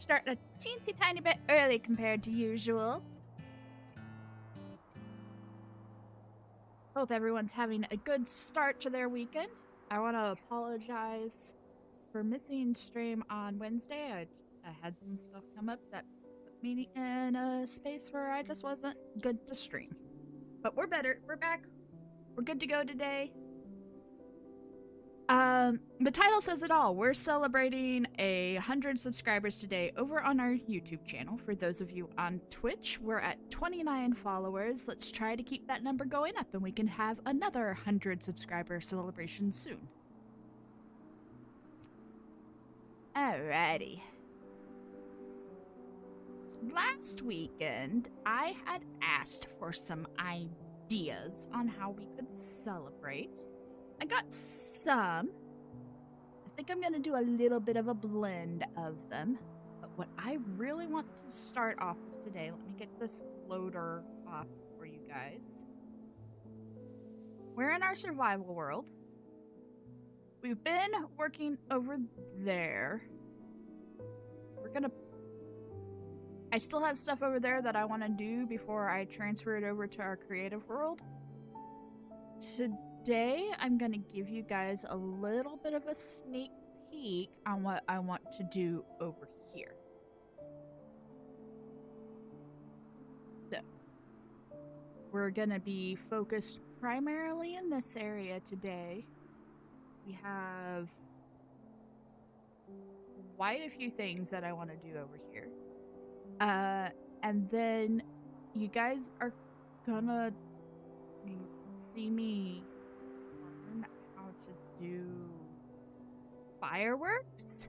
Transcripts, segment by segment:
Starting a teensy tiny bit early compared to usual. Hope everyone's having a good start to their weekend. I want to apologize for missing stream on Wednesday. I had some stuff come up that put me in a space where I just wasn't good to stream. But we're better. We're back. We're good to go today. The title says it all. We're celebrating 100 subscribers today over on our YouTube channel. For those of you on Twitch, we're at 29 followers. Let's try to keep that number going up and we can have another 100 subscriber celebration soon. Alrighty. So last weekend, I had asked for some ideas on how we could celebrate. I got some. I think I'm going to do a little bit of a blend of them. But what I really want to start off with today, let me get this loader off for you guys. We're in our survival world. We've been working over there. I still have stuff over there that I want to do before I transfer it over to our creative world. Today, I'm going to give you guys a little bit of a sneak peek on what I want to do over here. So, we're going to be focused primarily in this area today. We have quite a few things that I want to do over here. And then you guys are gonna see me learn how to do fireworks.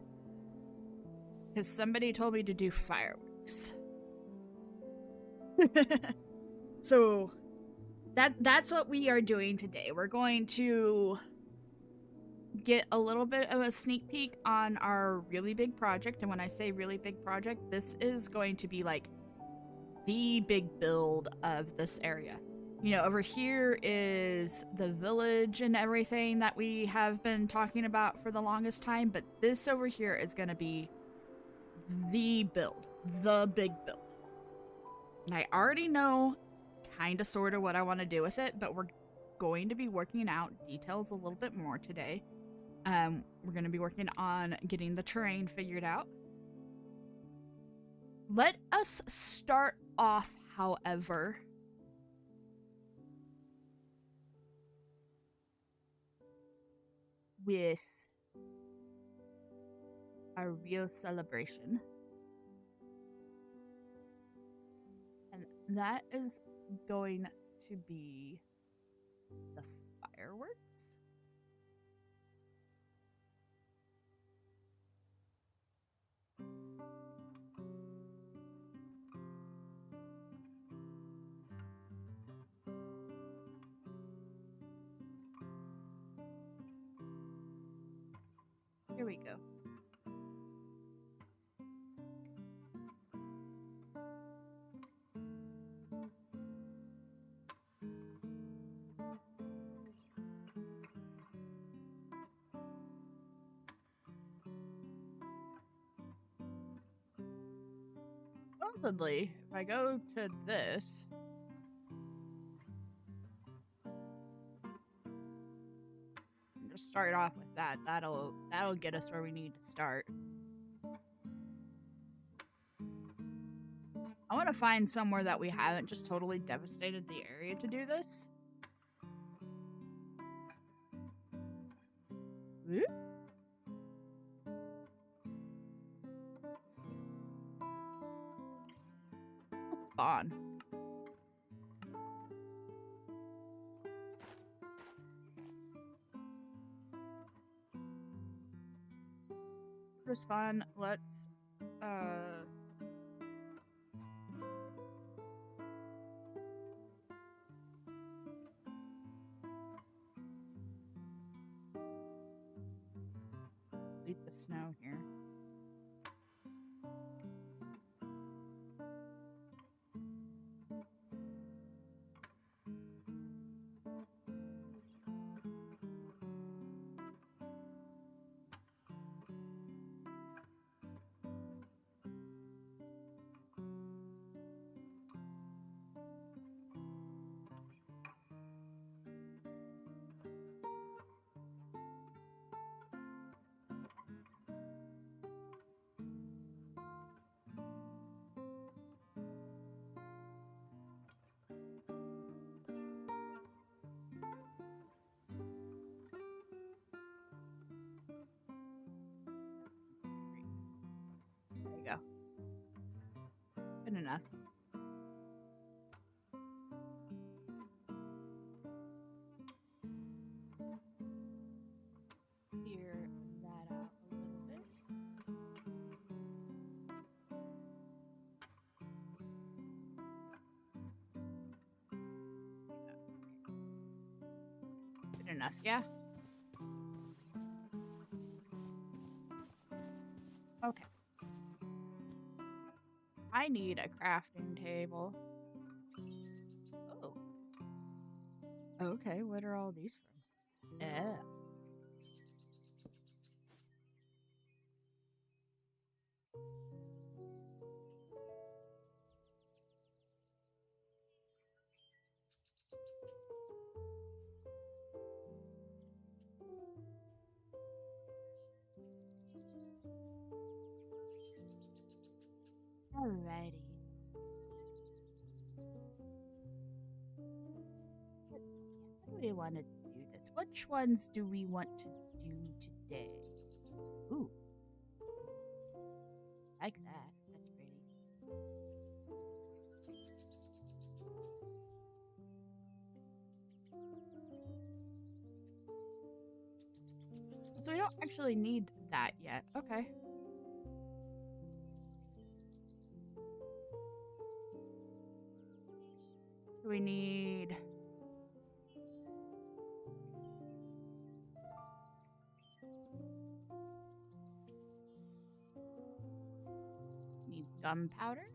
Because somebody told me to do fireworks. So that's what we are doing today. We're going to get a little bit of a sneak peek on our really big project. And when I say really big project, this is going to be like the big build of this area. You know, over here is the village and everything that we have been talking about for the longest time, but this over here is going to be the build, the big build. And I already know kind of sort of what I want to do with it, but we're going to be working out details a little bit more today. We're going to be working on getting the terrain figured out. Let us start off, however, with a real celebration. And that is going to be the fireworks. Here we go. Supposedly, if I go to this, just start off with that. That'll get us where we need to start. I want to find somewhere that we haven't just totally devastated the area to do this. Whoop. Spawn. For spawn, let's leave the snow here. enough, yeah? Okay. I need a crafting table. Oh. Okay, what are all these from? Yeah. Alrighty. Let's see. How do we want to do this? Which ones do we want to do today? Ooh. Like that. That's pretty. So we don't actually need that yet. Okay. We need... Need gunpowder.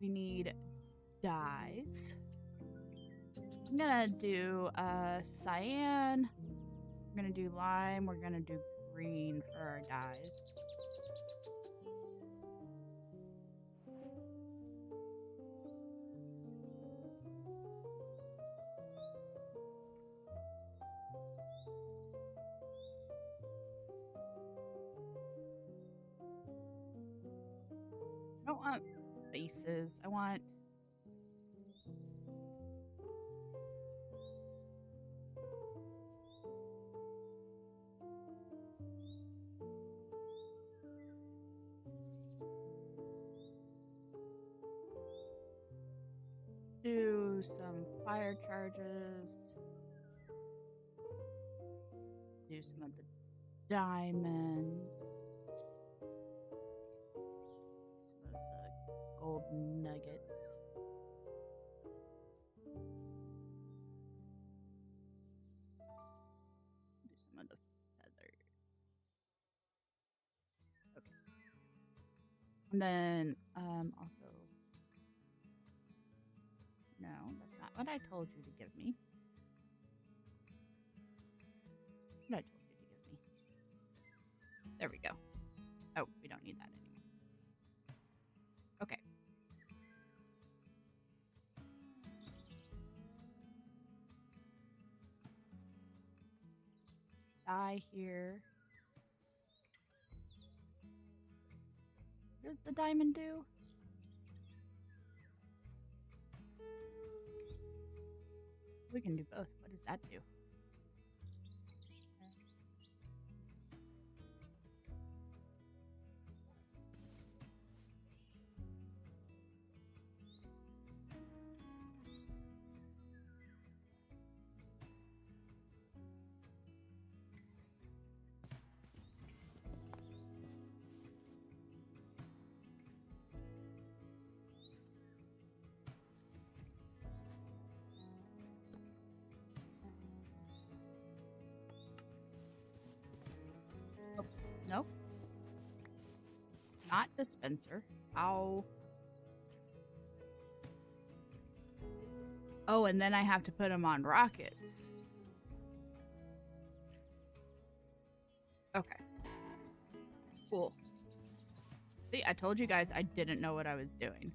We need dyes. I'm gonna do cyan. We're gonna do lime. We're gonna do green for our dyes. I don't want faces. I want... do some fire charges. Do some of the diamonds. Some of the gold nuggets. Do some of the feathers. Okay. And then also... No, that's not what I told you to give me. What I told you to give me. There we go. Oh, we don't need that anymore. Okay. Dye here. What does the diamond do? We can do both. What does that do? Oh, nope. Not dispenser. Ow. Oh, and then I have to put them on rockets. Okay. Cool. See, I told you guys I didn't know what I was doing.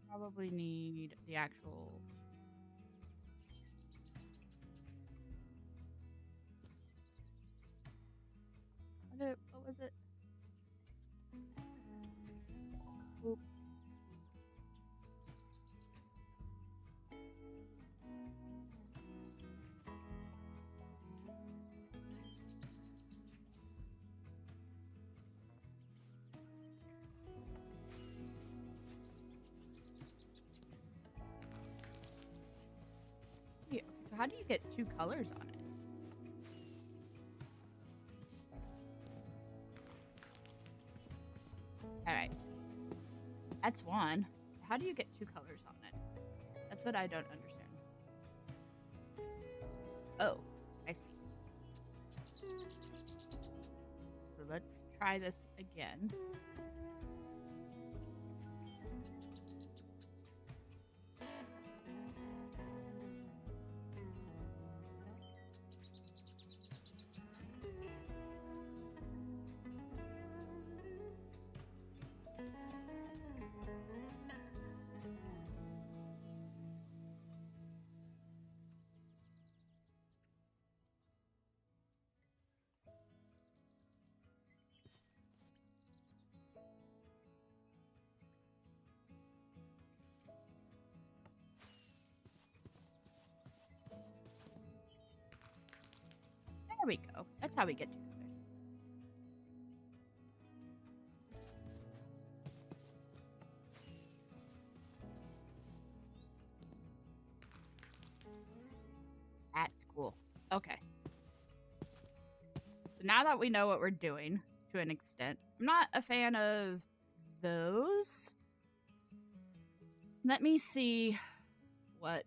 Probably need the actual... What was it? Oop. Yeah, so how do you get two colors on it? Alright. That's one. How do you get two colors on it? That's what I don't understand. Oh, I see. So let's try this again. There we go. That's how we get two colors. That's cool. Okay. So now that we know what we're doing to an extent, I'm not a fan of those. Let me see what it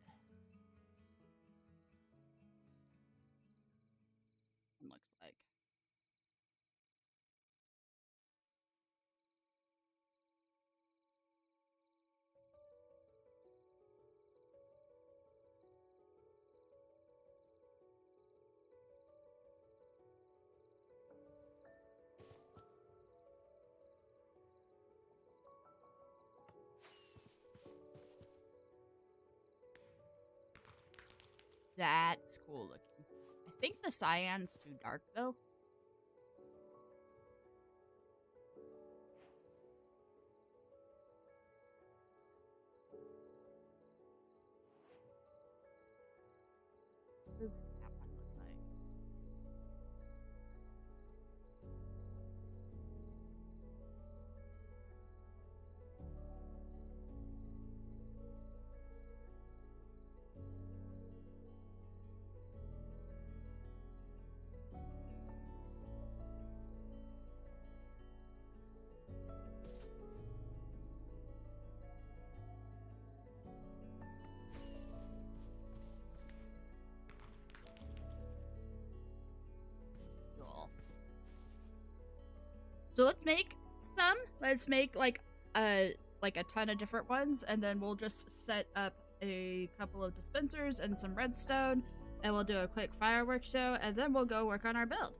looks like. That's cool looking. I think the cyan's too dark though. What does that one look like? Cool. So let's make some. Let's make like a ton of different ones, and then we'll just set up a couple of dispensers and some redstone, and we'll do a quick fireworks show, and then we'll go work on our build.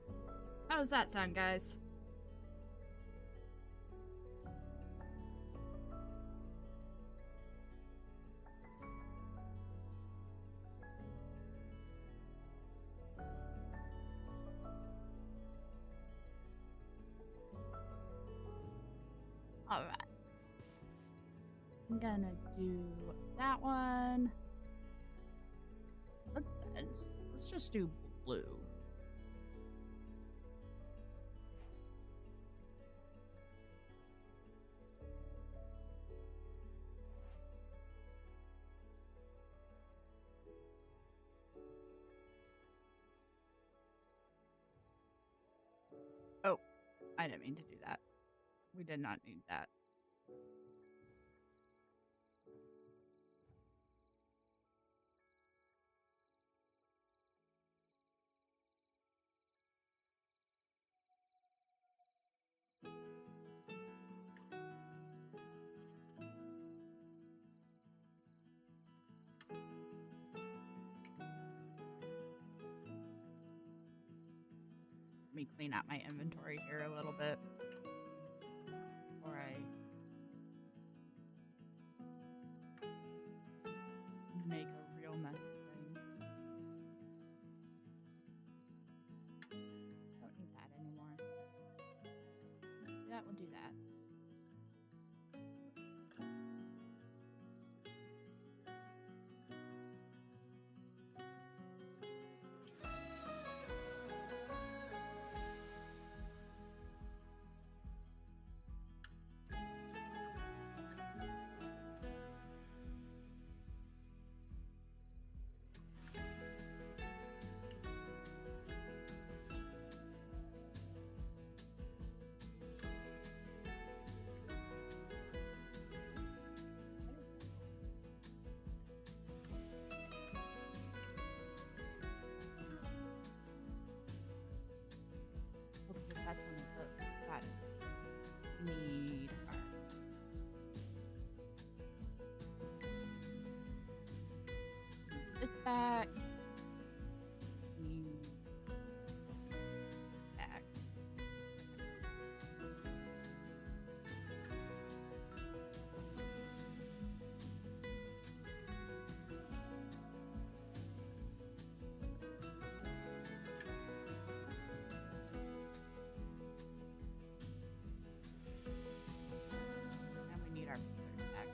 How does that sound, guys? Alright. I'm gonna do that one. Let's just do blue. Oh, I didn't mean to do that. We did not need that. Let me clean out my inventory here a little bit before I make a real mess of things. Don't need that anymore. Yeah, we'll do that. that's one of those. Got it. We need this back. Need this back. And we need our pillars back.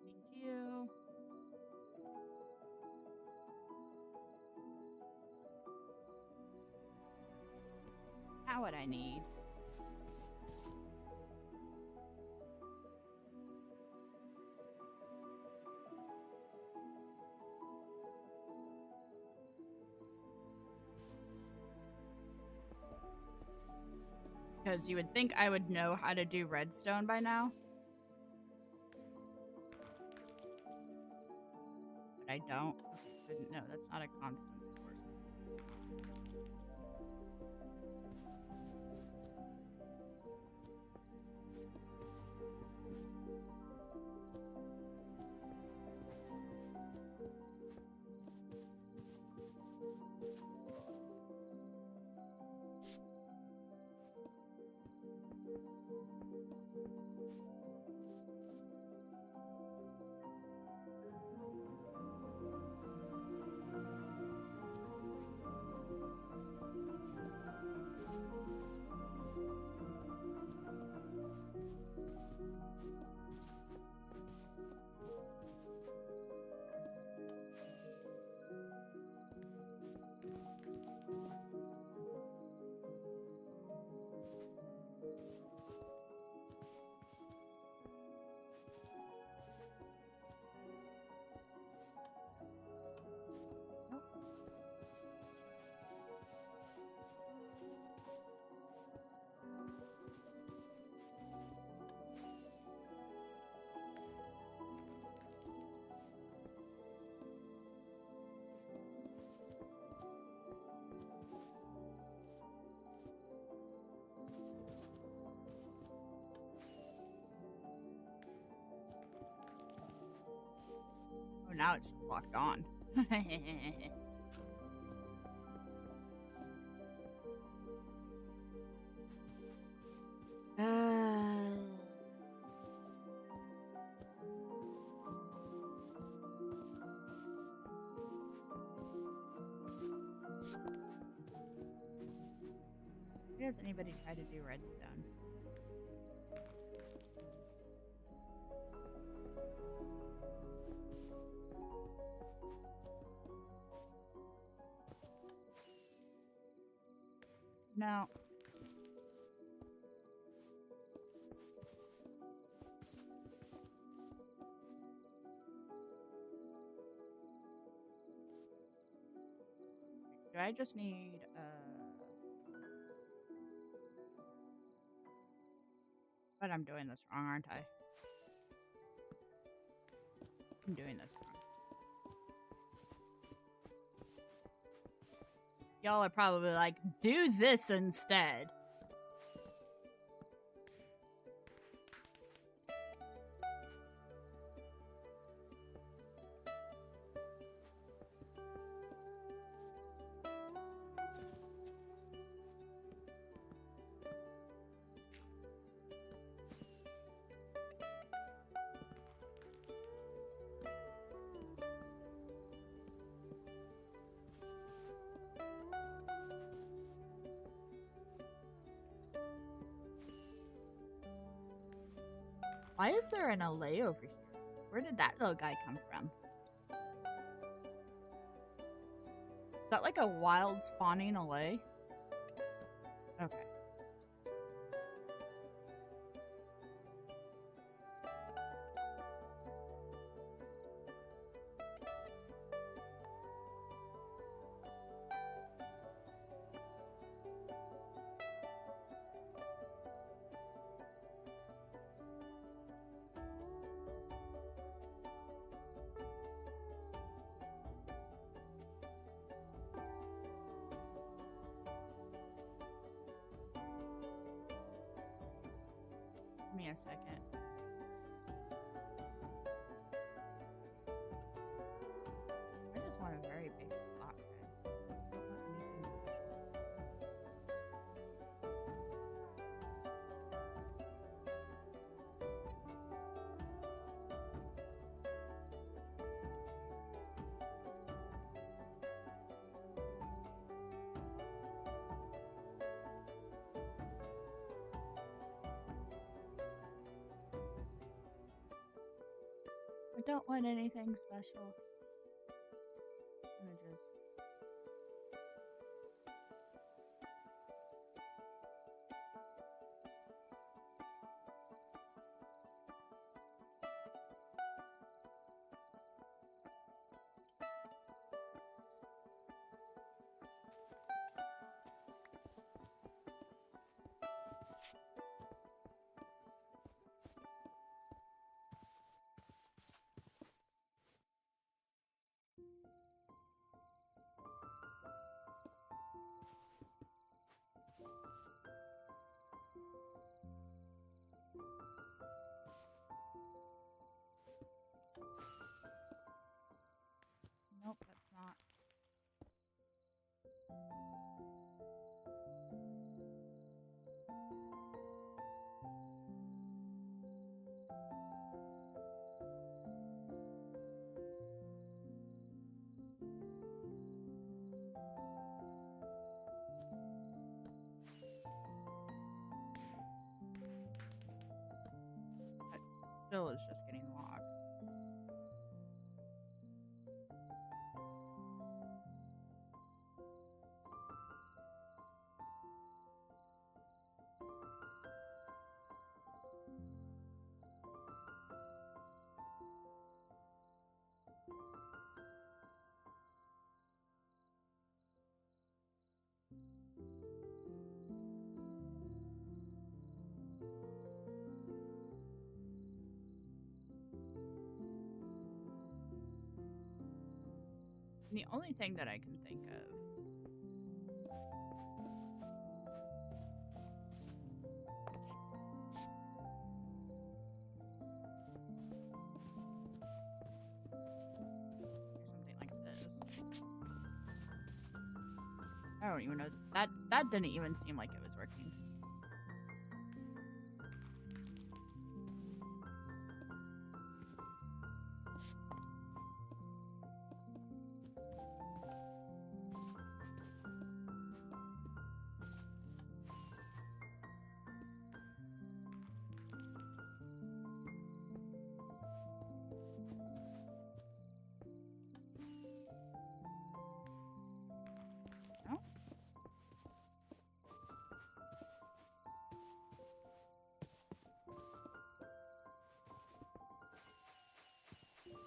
Need you. How would I need? Because you would think I would know how to do redstone by now. But I don't. Okay, no, that's not a constant source. Oh, now it's just locked on. Why does anybody try to do redstone? No. Do I just need But I'm doing this wrong, aren't I? I'm doing this wrong. Y'all are probably like, do this instead. Why is there an LA over here? Where did that little guy come from? Is that like a wild spawning LA? Okay. Give me a second. I just want a very basic block, guys. I don't want anything special. I don't want anything special. Images. Nope, that's not. That still is just getting locked. The only thing that I can think of. Something like this. I don't even know. That didn't even seem like it was working. No?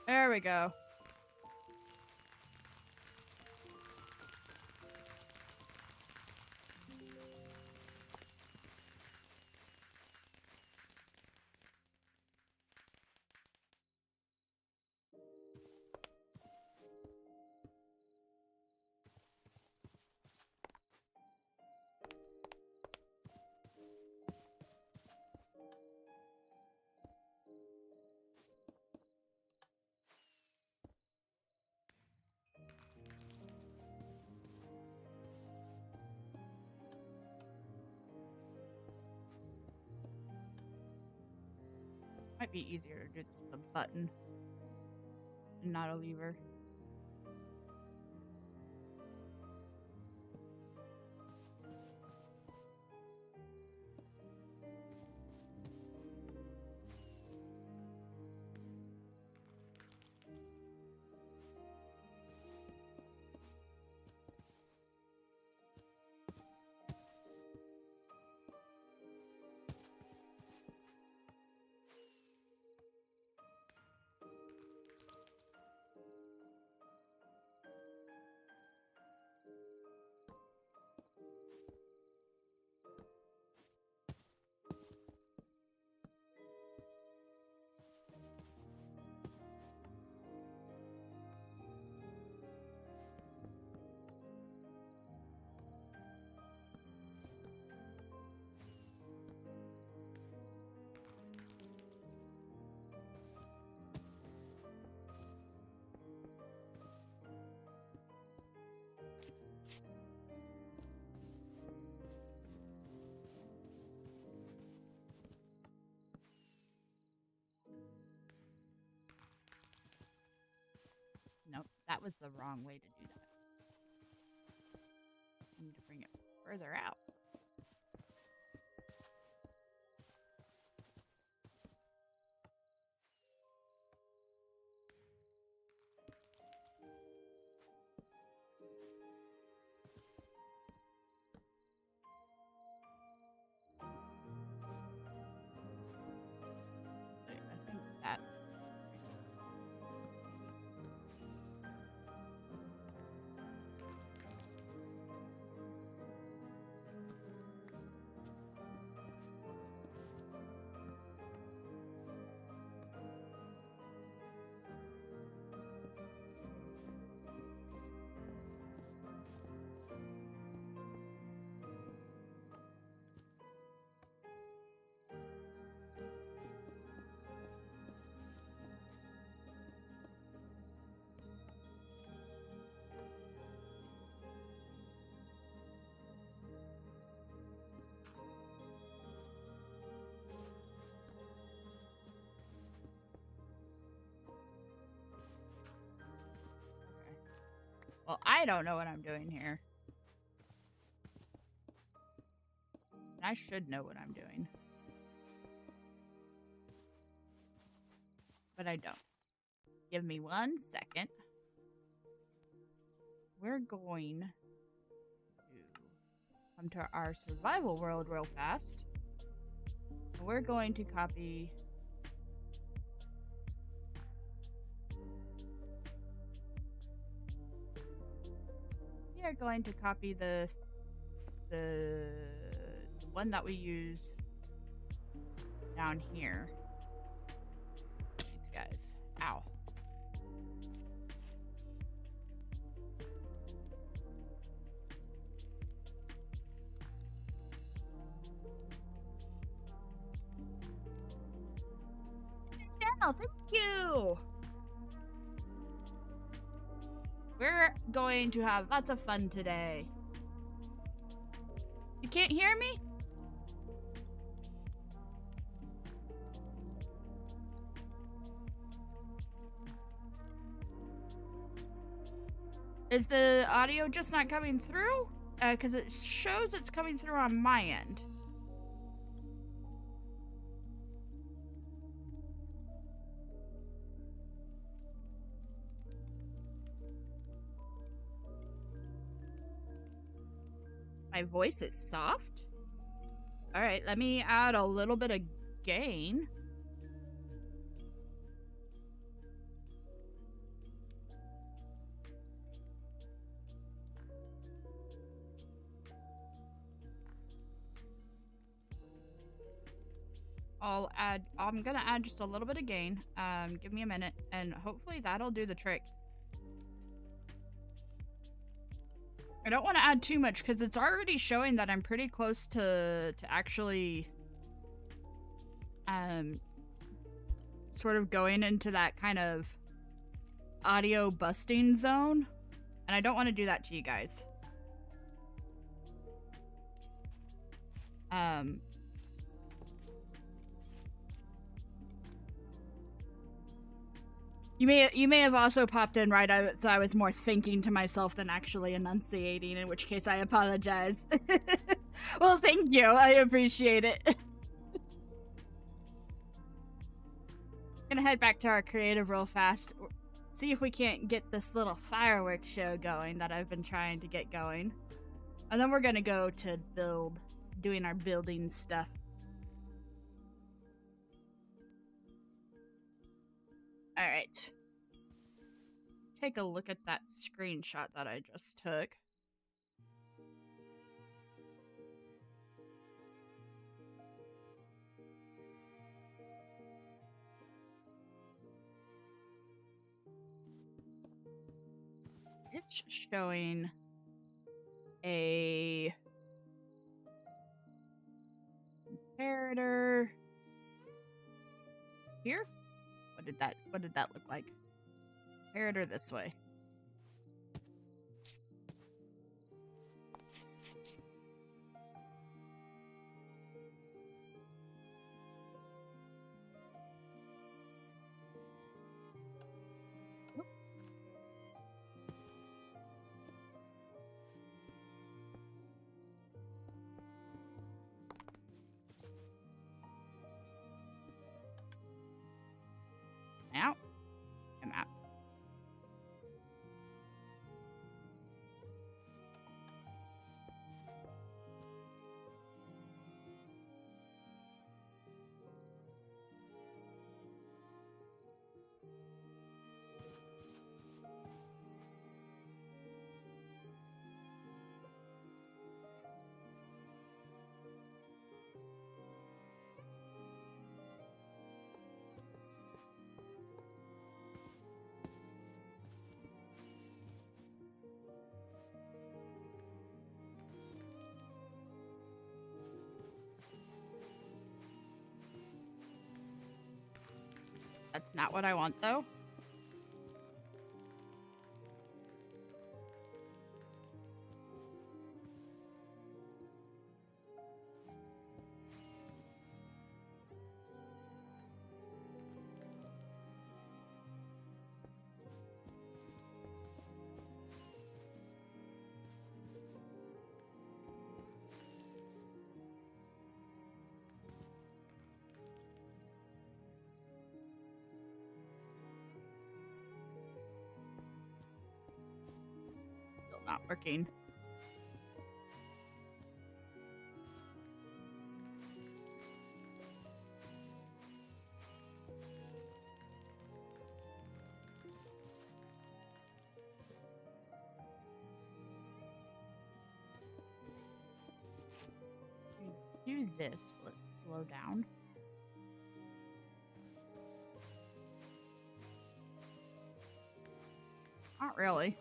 There we go. might be easier to do this with a button and not a lever. Nope, that was the wrong way to do that. I need to bring it further out. I think that's well, I don't know what I'm doing here. I should know what I'm doing. But I don't. Give me 1 second. We're going to come to our survival world real fast. We're going to copy... We are going to copy the one that we use down here. These guys. Ow. Channel, thank you. We're going to have lots of fun today. You can't hear me? Is the audio just not coming through? Because it shows it's coming through on my end. My voice is soft? Alright, let me add a little bit of gain. I'm gonna add just a little bit of gain. Give me a minute, and hopefully that'll do the trick. I don't want to add too much because it's already showing that I'm pretty close to actually sort of going into that kind of audio busting zone, and I don't want to do that to you guys. You may have also popped in right so I was more thinking to myself than actually enunciating, in which case I apologize. Well, thank you. I appreciate it. Gonna head back to our creative real fast. See if we can't get this little fireworks show going that I've been trying to get going. And then we're gonna go to doing our building stuff. Alright. Take a look at that screenshot that I just took. It's showing a comparator here. What did that look like? Comparator this way. Out. I'm out. That's not what I want, though. Still not working. Do this. Let's slow down. Not really.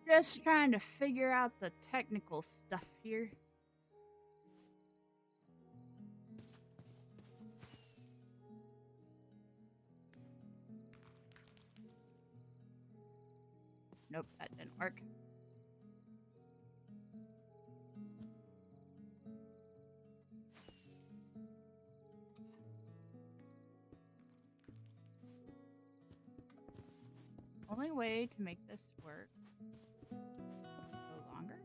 Just trying to figure out the technical stuff here. Nope, that didn't work. Only way to make this work. Go longer.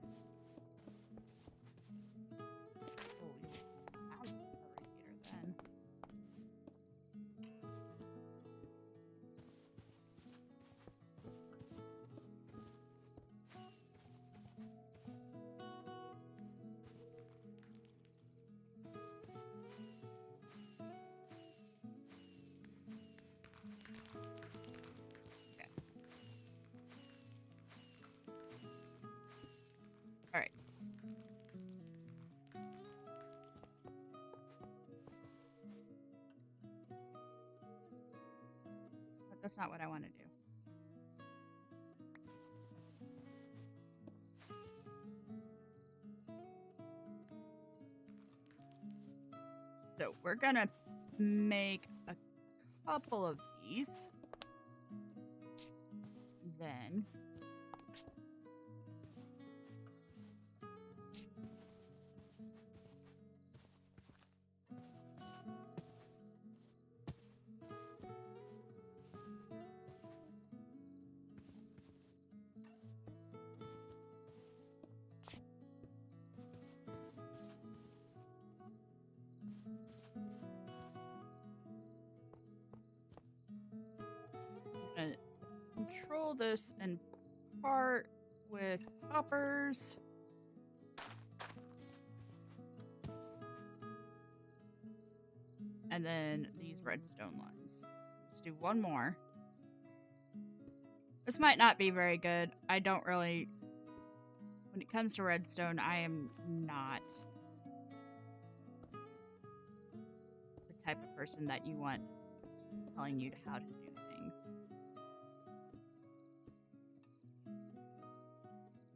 Holy cow, radiator then. Alright. But that's not what I want to do. So we're gonna make a couple of these. Then control this in part with coppers. And then these redstone ones. Let's do one more. This might not be very good. I don't really... When it comes to redstone, I am not the type of person that you want telling you how to do things.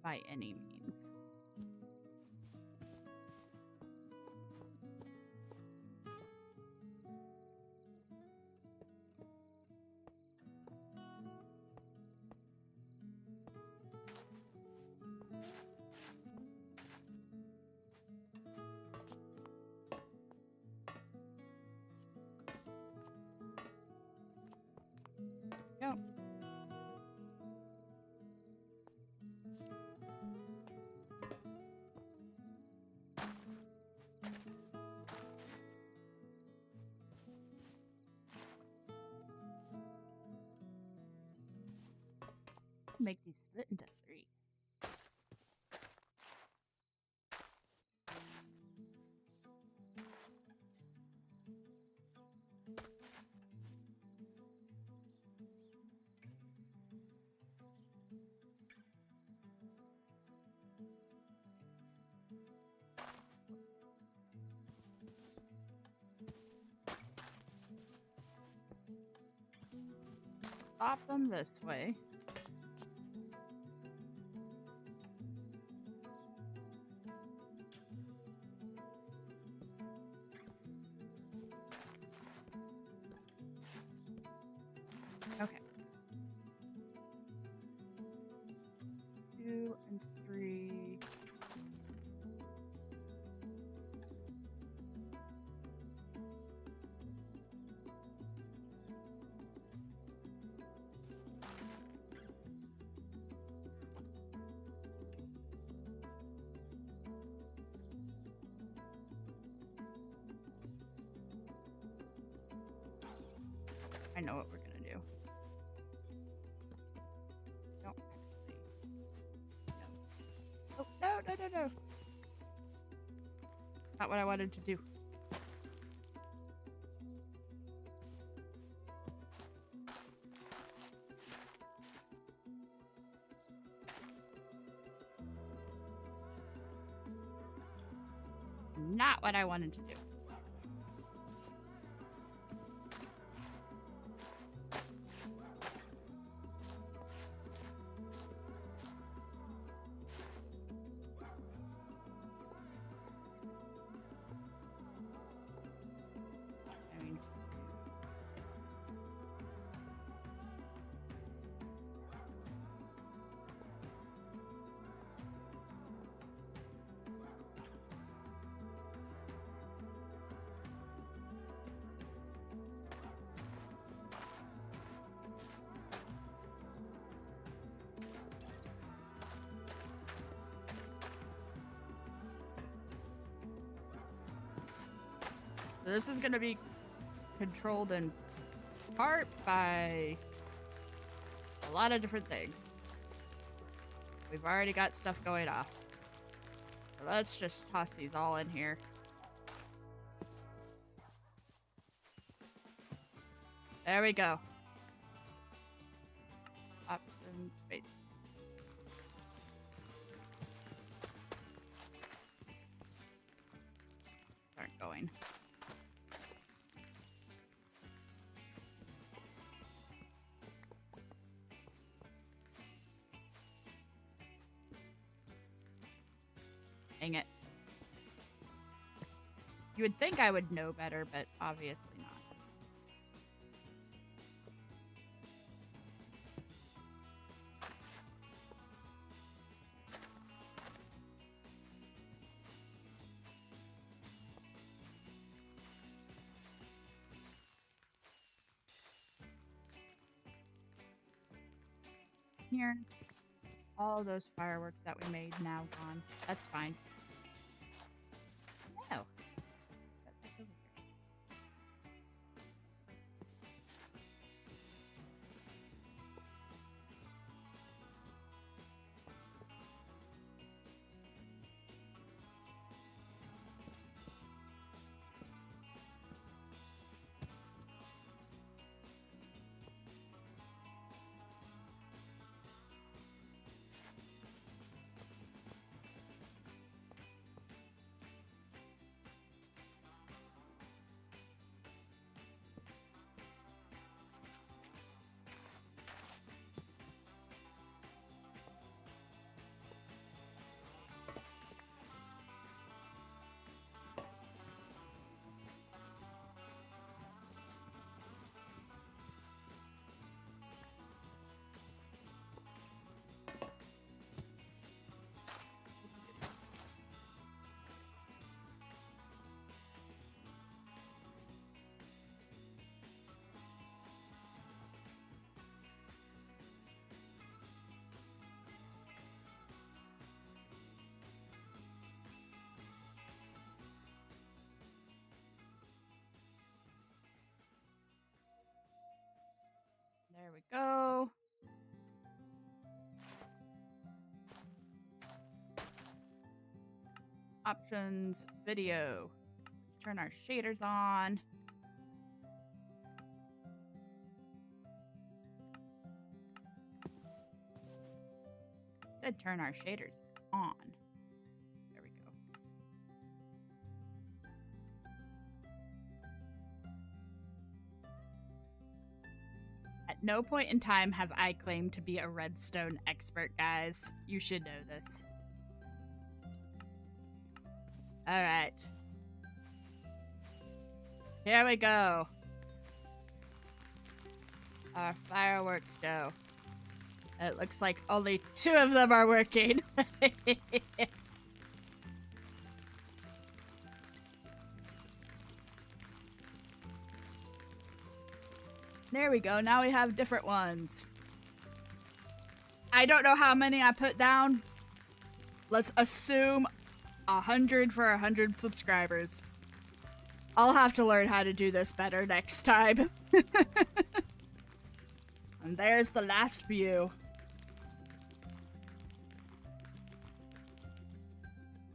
By any means. Yep. Make these split into 3. Pop them this way. Okay. 2 and 3. I know what we're gonna do. Don't actually. No. Oh, no. Not what I wanted to do. Not what I wanted to do. So this is gonna be controlled in part by a lot of different things. We've already got stuff going off. So let's just toss these all in here. There we go. Option space. Aren't going. Dang it. You would think I would know better, but obviously not. here. All those fireworks that we made now gone. That's fine. No. That's over here. There we go. Options, video. Let's turn our shaders on. Then turn our shaders on. There we go. At no point in time have I claimed to be a redstone expert, guys. You should know this. Alright. Here we go. Our fireworks show. It looks like only 2 of them are working. There we go. Now we have different ones. I don't know how many I put down. Let's assume 100 for 100 subscribers. I'll have to learn how to do this better next time. And there's the last view.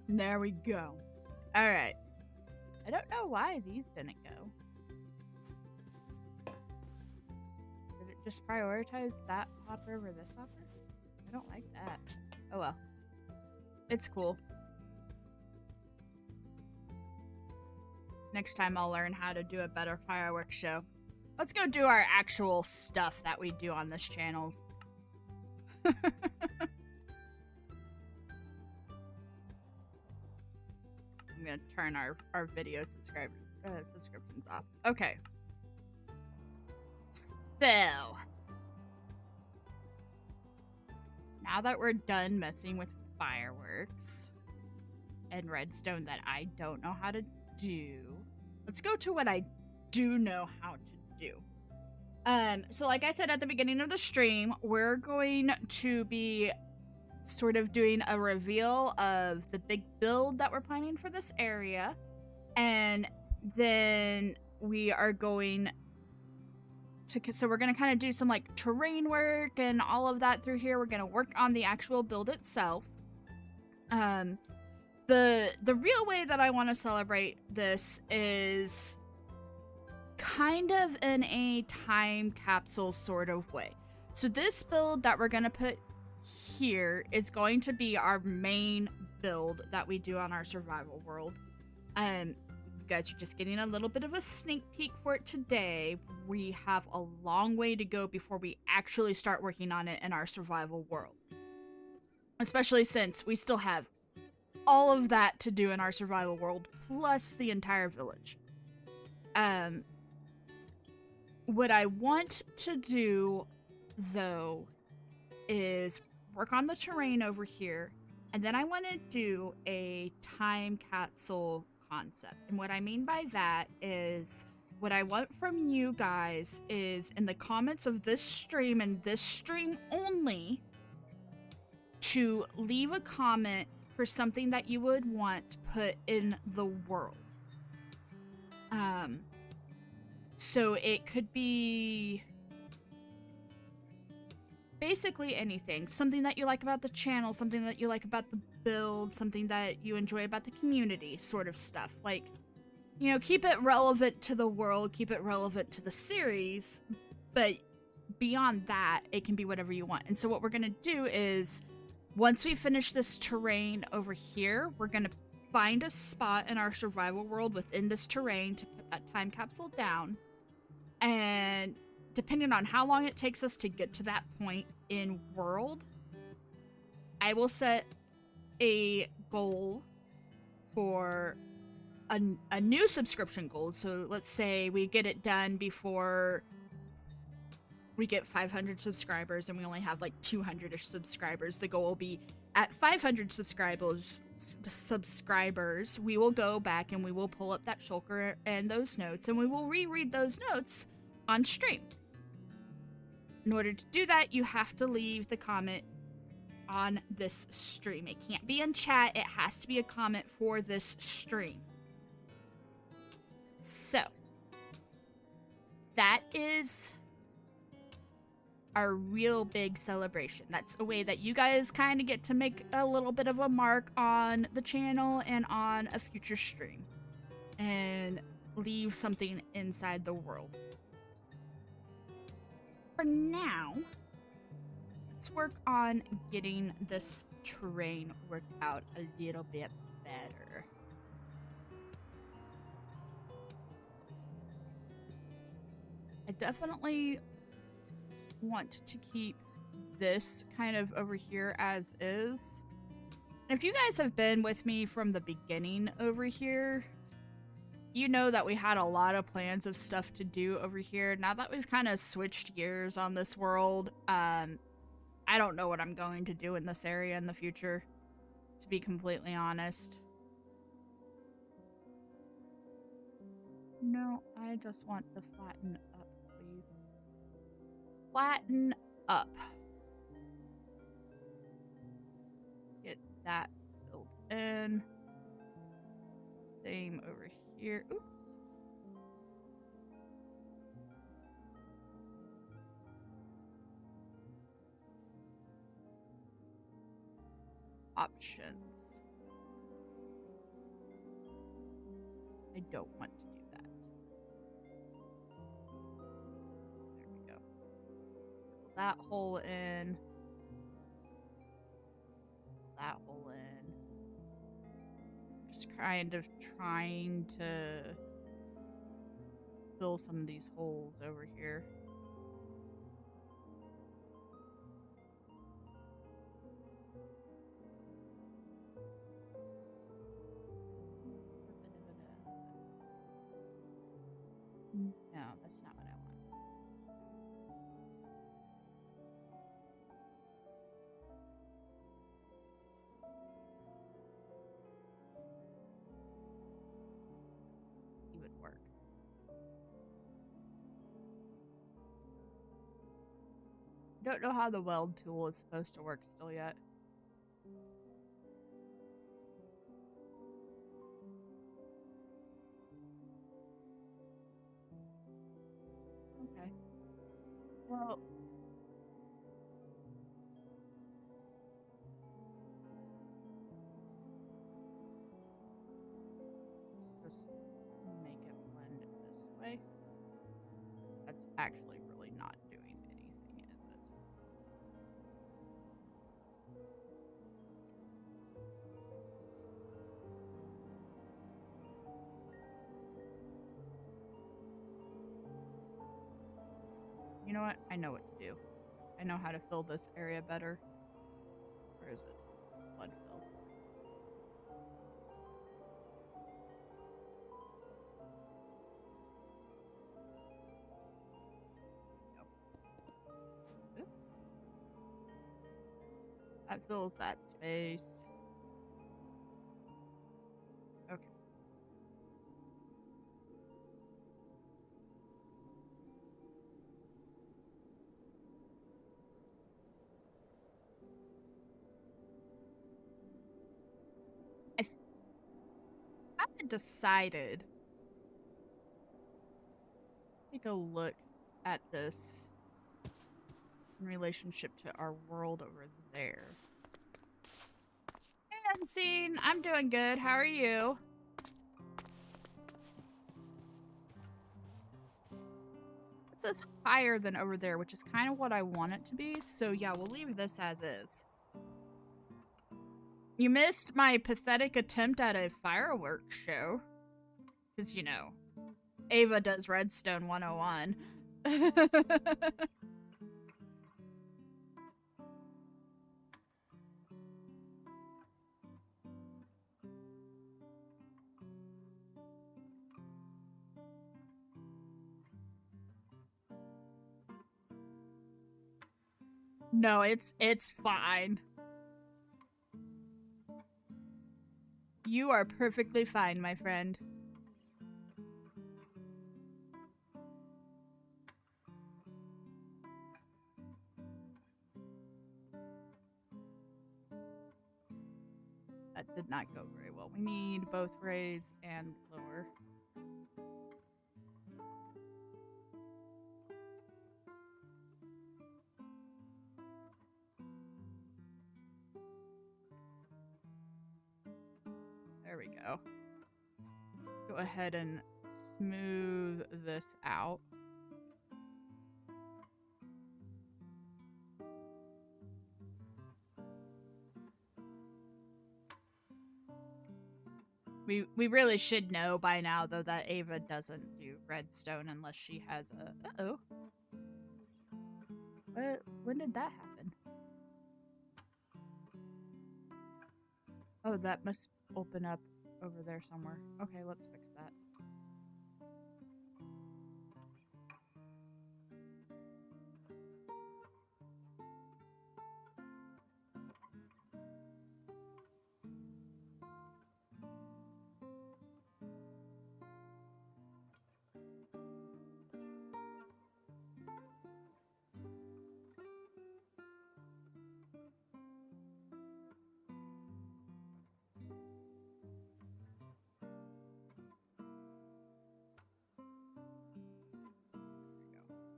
There we go. Alright. I don't know why these didn't go. Did it just prioritize that hopper over this hopper? I don't like that. Oh well. It's cool. Next time I'll learn how to do a better fireworks show. Let's go do our actual stuff that we do on this channel. I'm gonna turn our video subscriptions off. Okay. So, now that we're done messing with fireworks and redstone that I don't know how to do, let's go to what I do know how to do. So like I said at the beginning of the stream, we're going to be sort of doing a reveal of the big build that we're planning for this area, and then we are going to, so we're going to kind of do some like terrain work and all of that through here. We're going to work on the actual build itself. The real way that I want to celebrate this is kind of in a time capsule sort of way. So this build that we're going to put here is going to be our main build that we do on our survival world. You guys are just getting a little bit of a sneak peek for it today. We have a long way to go before we actually start working on it in our survival world. Especially since we still have all of that to do in our survival world, plus the entire village. What I want to do, though, is work on the terrain over here, and then I want to do a time capsule concept. And what I mean by that is what I want from you guys is in the comments of this stream and this stream only to leave a comment for something that you would want put in the world. So it could be basically anything. Something that you like about the channel, something that you like about the build, something that you enjoy about the community, sort of stuff. Like, you know, keep it relevant to the world, keep it relevant to the series, but beyond that, it can be whatever you want. And so what we're gonna do is, once we finish this terrain over here, we're gonna find a spot in our survival world within this terrain to put that time capsule down. And depending on how long it takes us to get to that point in world, I will set a goal for a new subscription goal. So let's say we get it done before we get 500 subscribers and we only have like 200-ish subscribers. The goal will be at 500 subscribers, we will go back and we will pull up that shulker and those notes, and we will reread those notes on stream. In order to do that, you have to leave the comment on this stream. It can't be in chat. It has to be a comment for this stream. So, that is our real big celebration. That's a way that you guys kind of get to make a little bit of a mark on the channel and on a future stream. And leave something inside the world. For now, let's work on getting this terrain worked out a little bit better. I definitely want to keep this kind of over here as is. And if you guys have been with me from the beginning over here, you know that we had a lot of plans of stuff to do over here. Now that we've kind of switched gears on this world, I don't know what I'm going to do in this area in the future, to be completely honest. No, I just want to flatten up, please. Flatten up. Get that filled in. Same over here. Oops. Options. I don't want to do that. There we go. Fill that hole in. That hole in. Just kind of trying to fill some of these holes over here. No, that's not what I want. It would work. I don't know how the weld tool is supposed to work still yet. Okay. Well, just make it blend this way. That's actually really not doing anything, is it? You know what? I know what to do. I know how to fill this area better. Where is it? Blood fill. Nope. Oops. That fills that space. Okay. haven't decided. Take a look at this in relationship to our world over there. Hey, Unseen. I'm doing good. How are you? This higher than over there, which is kind of what I want it to be. So yeah, we'll leave this as is. You missed my pathetic attempt at a fireworks show. Because, you know, Ava does Redstone 101. No, it's fine. You are perfectly fine, my friend. That did not go very well. We need both raise and lower. There we go. Go ahead and smooth this out. We really should know by now, though, that Ava doesn't do redstone unless she has a... Uh-oh. When did that happen? Oh, that must open up over there somewhere. Okay, let's fix that.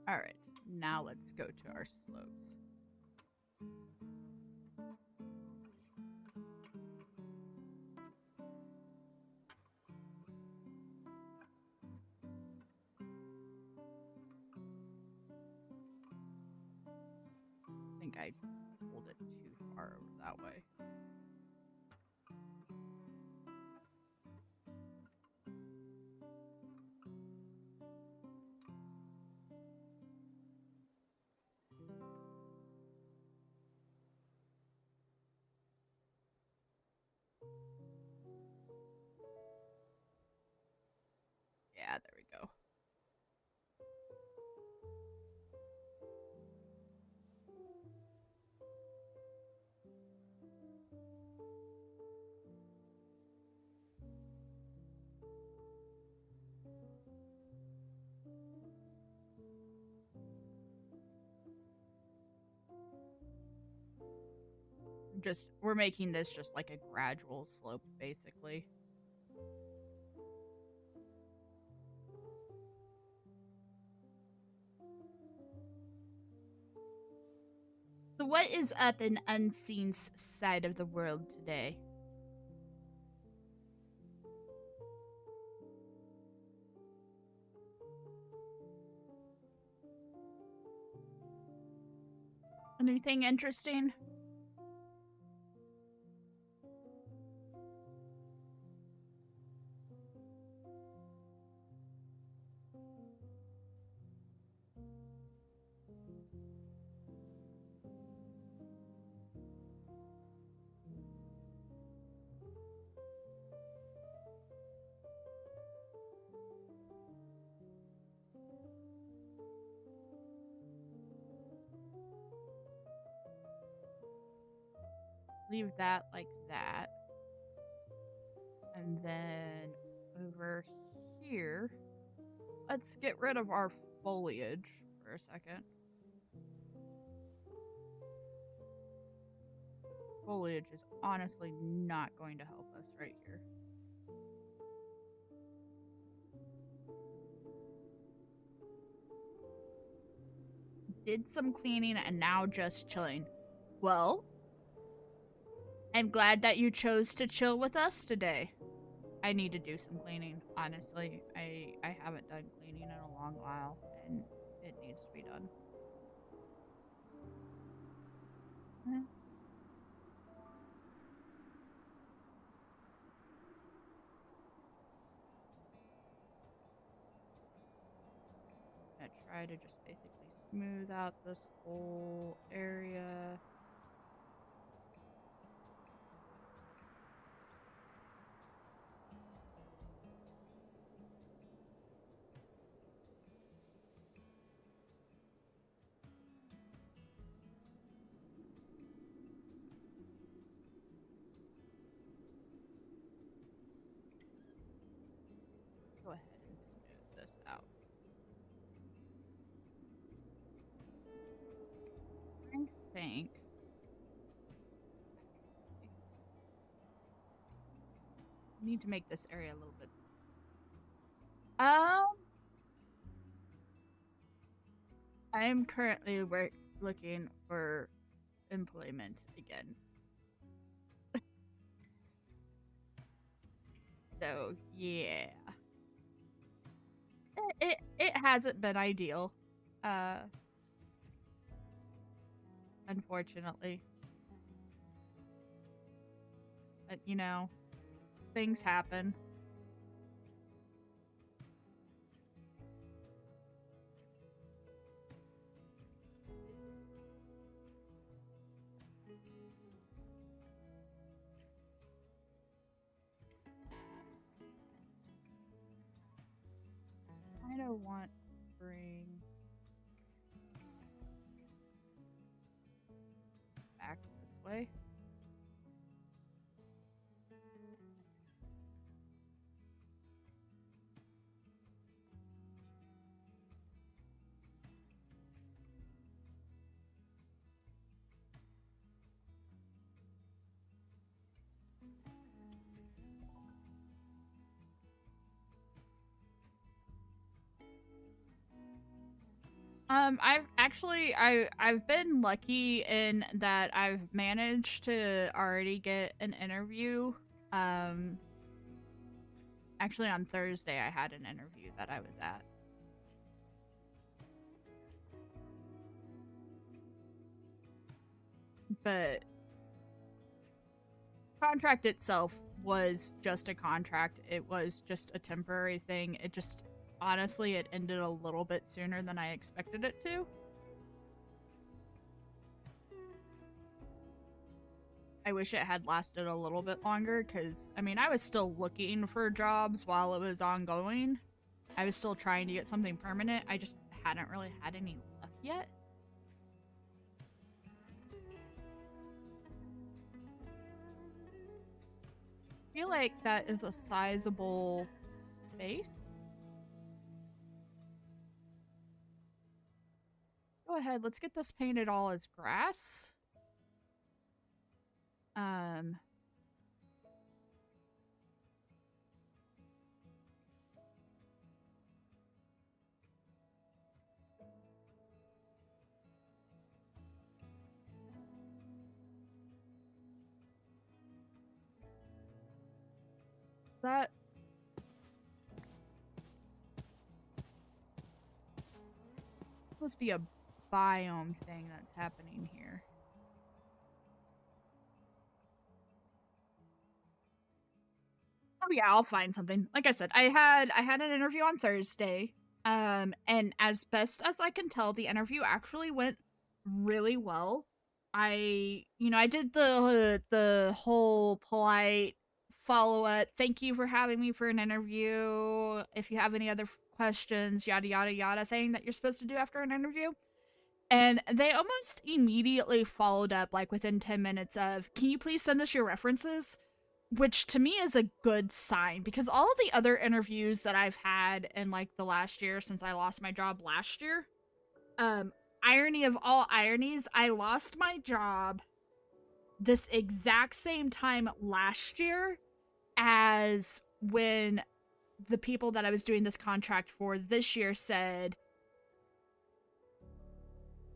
Alright, now let's go to our slopes. I think I pulled it too far over that way. Yeah, there we go. We're making this just like a gradual slope, basically. So what is up in Unseen's side of the world today? Anything interesting? Leave that like that. And then over here, let's get rid of our foliage for a second. Foliage is honestly not going to help us right here. did some cleaning, and now just chilling. Well, I'm glad that you chose to chill with us today. I need to do some cleaning, honestly. I haven't done cleaning in a long while, and it needs to be done. Yeah. I'm gonna try to just basically smooth out this whole area. Go ahead and smooth this out. I think. I need to make this area a little bit. Um, I am currently looking for employment again. So yeah, it hasn't been ideal, uh, unfortunately. But you know, things happen. I don't want to bring back this way. I've been lucky in that I've managed to already get an interview. Um, actually on Thursday I had an interview that I was at. But contract itself was just a contract. It was just a temporary thing. It just honestly it ended a little bit sooner than I expected it to. I wish it had lasted a little bit longer because, I mean, I was still looking for jobs while it was ongoing. I was still trying to get something permanent. I just hadn't really had any luck yet. I feel like that is a sizable space. Go ahead, let's get this painted all as grass. Um, that must be a biome thing that's happening here. Oh yeah, I'll find something. Like I said, I had an interview on Thursday. And as best as I can tell, the interview actually went really well. I did the whole polite follow up. Thank you for having me for an interview. If you have any other questions, yada yada yada thing that you're supposed to do after an interview. And they almost immediately followed up, like within 10 minutes of, can you please send us your references? Which to me is a good sign because all of the other interviews that I've had in like the last year since I lost my job last year, um, irony of all ironies, I lost my job this exact same time last year as when the people that I was doing this contract for this year said,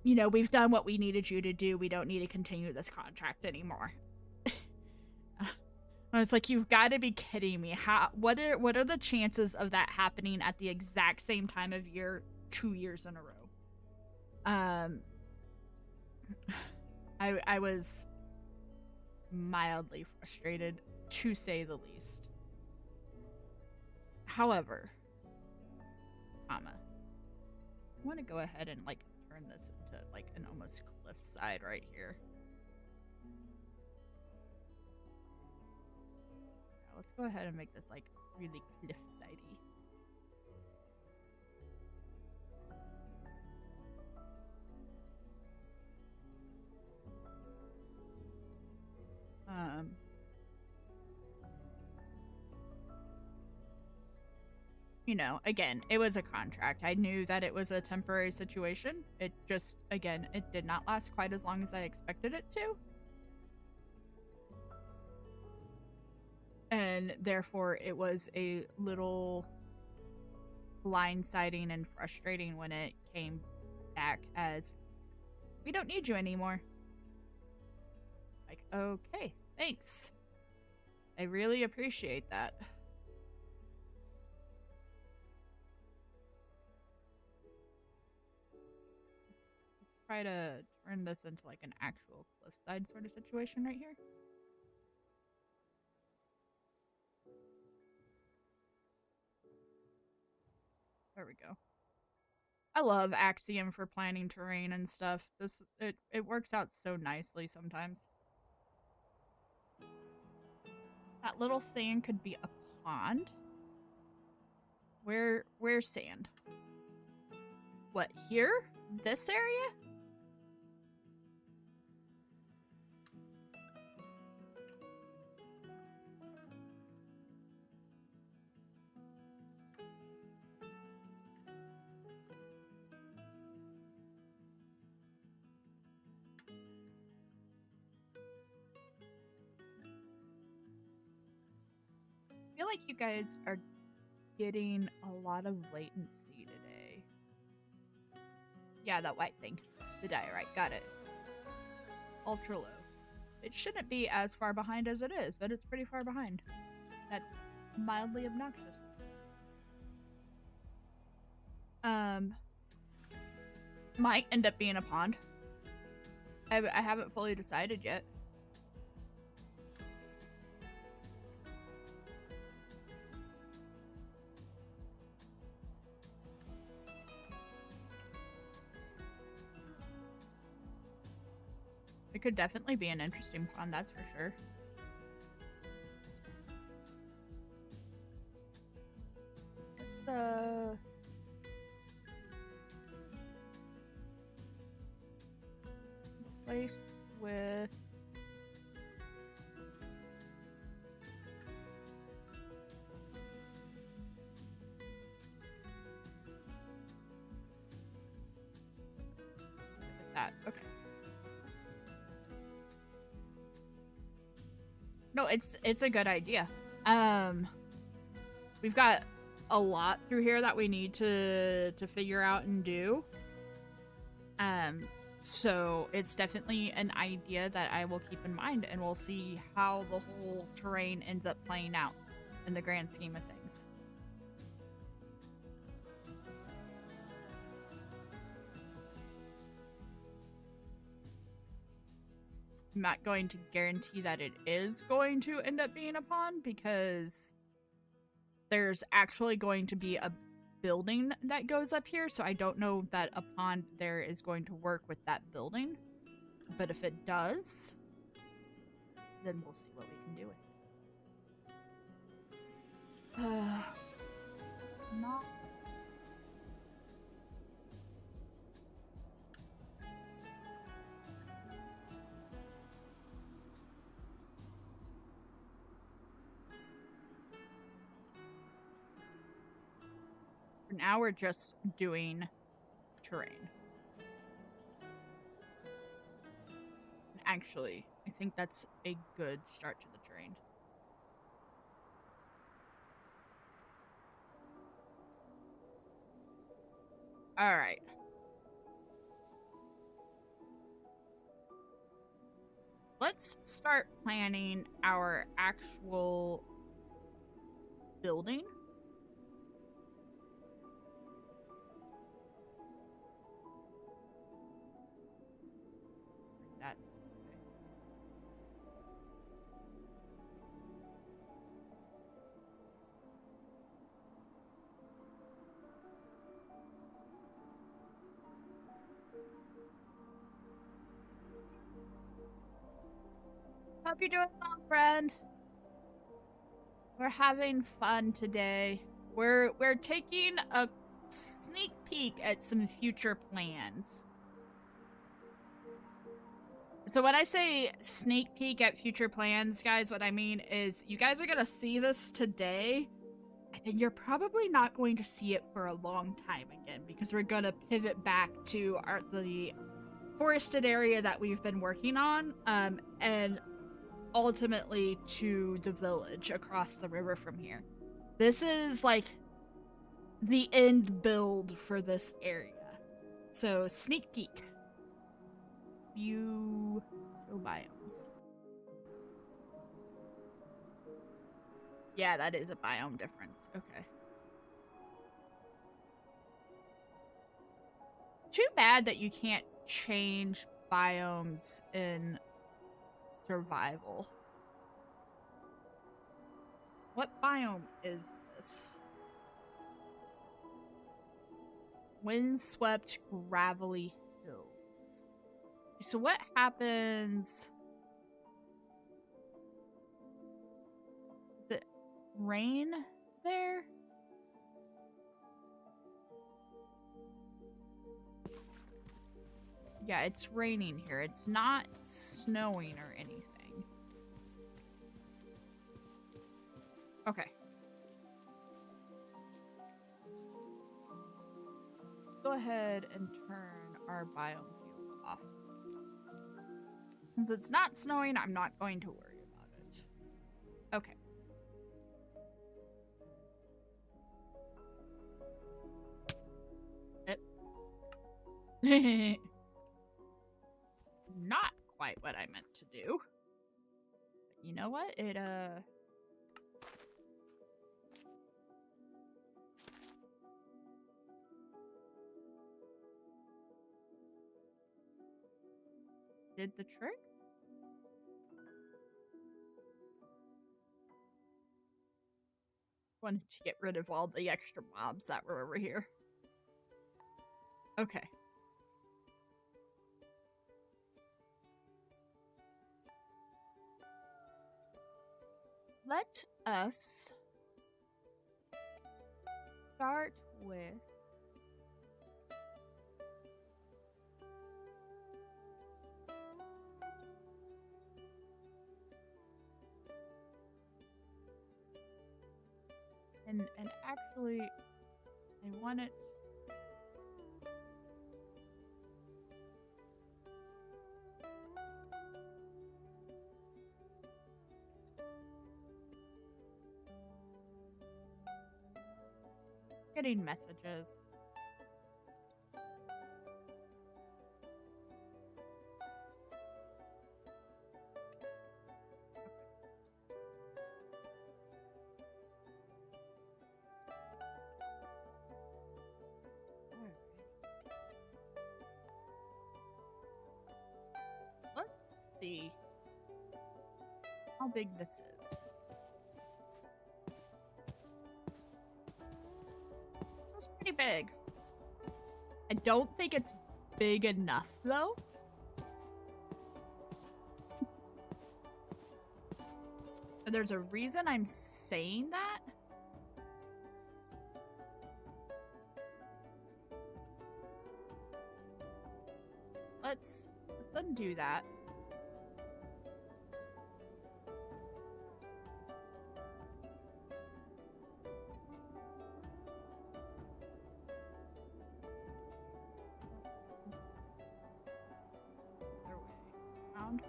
you know, we've done what we needed you to do. We don't need to continue this contract anymore. It's like, you've got to be kidding me. What are the chances of that happening at the exact same time of year 2 years in a row? I was mildly frustrated, to say the least. However, I want to go ahead and like turn this into like an almost cliffside right here. Yeah, let's go ahead and make this like really cliffsidey. You know, again, it was a contract. I knew that it was a temporary situation. It just, again, it did not last quite as long as I expected it to. And therefore, it was a little blindsiding and frustrating when it came back as, we don't need you anymore. Like, okay, thanks. I really appreciate that. Try to turn this into like an actual cliffside sort of situation right here. There we go. I love Axiom for planning terrain and stuff. It works out so nicely sometimes. That little sand could be a pond. Where's sand? What, here? This area? I feel like you guys are getting a lot of latency today. Yeah, that white thing. The diorite, got it. Ultra low. It shouldn't be as far behind as it is, but it's pretty far behind. That's mildly obnoxious. Might end up being a pond. I haven't fully decided yet. It could definitely be an interesting pond, that's for sure. Place with that. Okay. No, it's a good idea. We've got a lot through here that we need to figure out and do. So it's definitely an idea that I will keep in mind, and we'll see how the whole terrain ends up playing out in the grand scheme of things. I'm not going to guarantee that it is going to end up being a pond, because there's actually going to be a building that goes up here, so I don't know that a pond there is going to work with that building. But if it does, then we'll see what we can do with it. Not. For now, we're just doing terrain. Actually, I think that's a good start to the terrain. Alright. let's start planning our actual building. That Hope you're doing well, friend. We're having fun today. We're taking a sneak peek at some future plans. So when I say sneak peek at future plans, guys, what I mean is you guys are gonna see this today, and you're probably not going to see it for a long time again, because we're gonna pivot back to the forested area that we've been working on, and ultimately to the village across the river from here. This is like the end build for this area. So sneak peek. View biomes. Yeah, that is a biome difference. Okay. Too bad that you can't change biomes in survival. What biome is this? Windswept gravelly hills. So what happens? Is it rain there? Yeah, it's raining here. It's not snowing or anything. Okay. Go ahead and turn our biome view off. Since it's not snowing, I'm not going to worry about it. Okay. Not quite what I meant to do. But you know what? It, did the trick? Wanted to get rid of all the extra mobs that were over here. Okay. Let us start with and actually I want it getting messages. Let's see how big this is. This is pretty big. I don't think it's big enough, though. And there's a reason I'm saying that. Let's undo that. Other way around.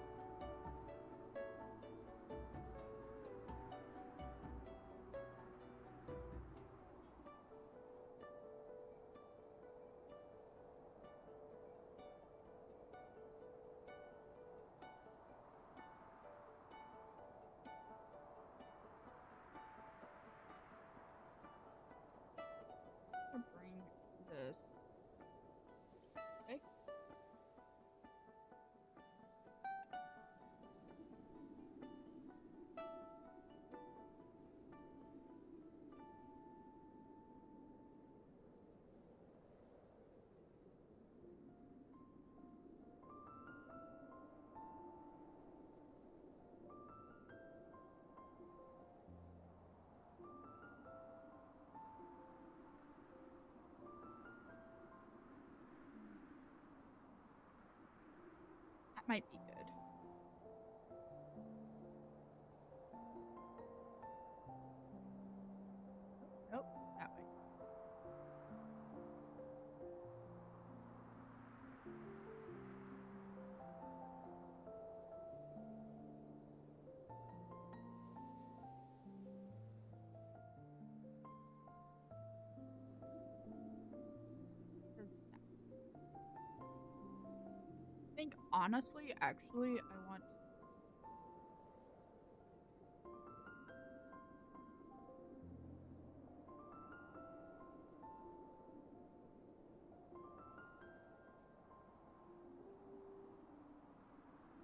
That might be good. Nope, that way. I think honestly, actually, I want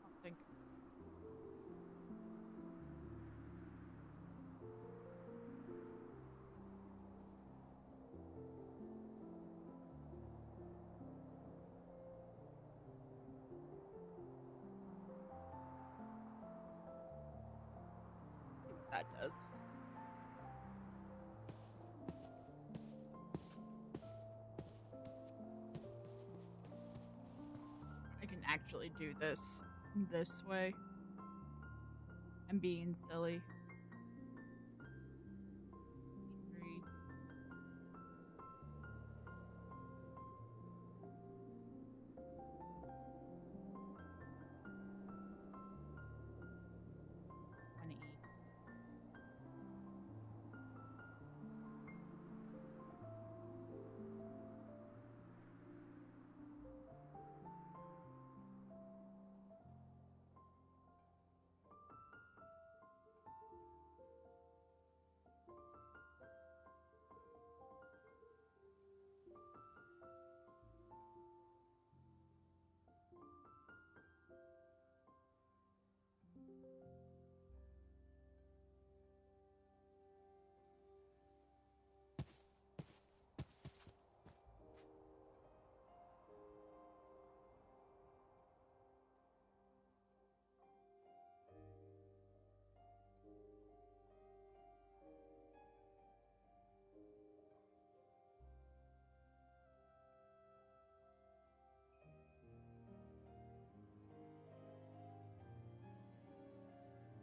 something. See what that does. I can actually do this way. I'm being silly. 3.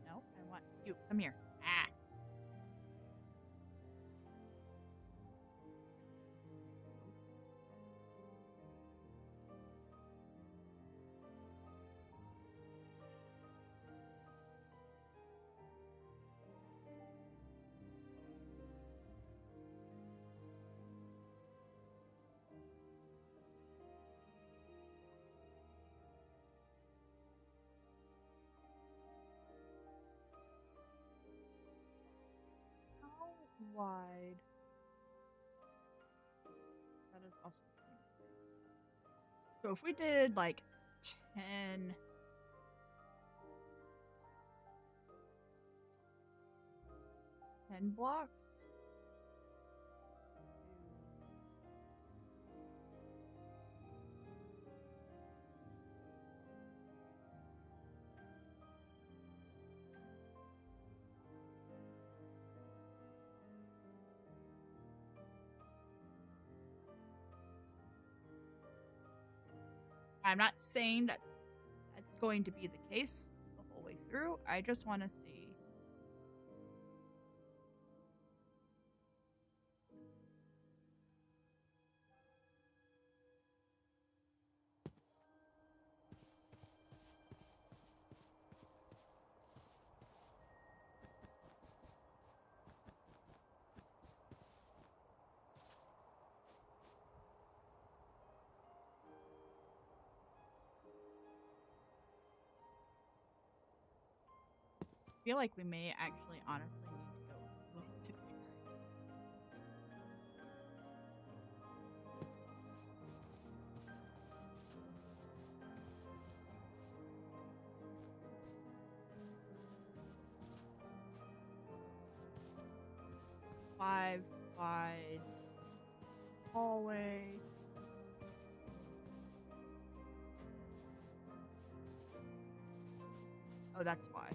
No, I want you. Come here. Ah. How wide? That is also 23. So if we did like 10 blocks. I'm not saying that that's going to be the case the whole way through. I just want to see. I feel like we may actually honestly need to go a little bit bigger. 5 wide hallway. Oh, that's why.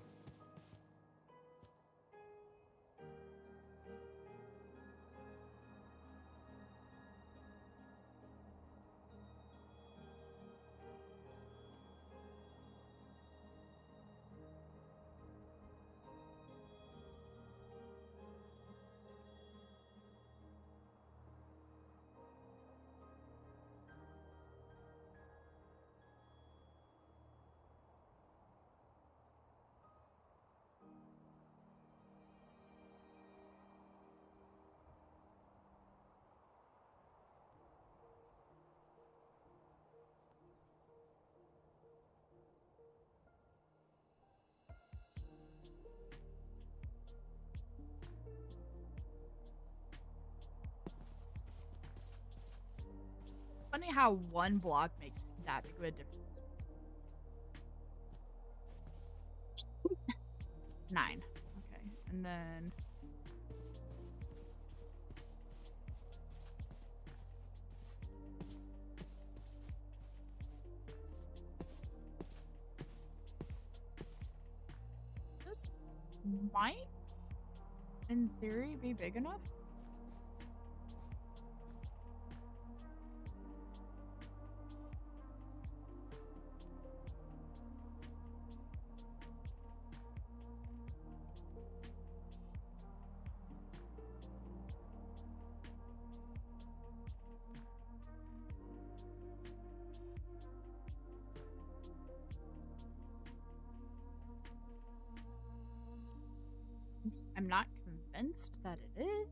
how one block makes that big of a difference. 9. Okay, and then... This might, in theory, be big enough. I'm not convinced that it is.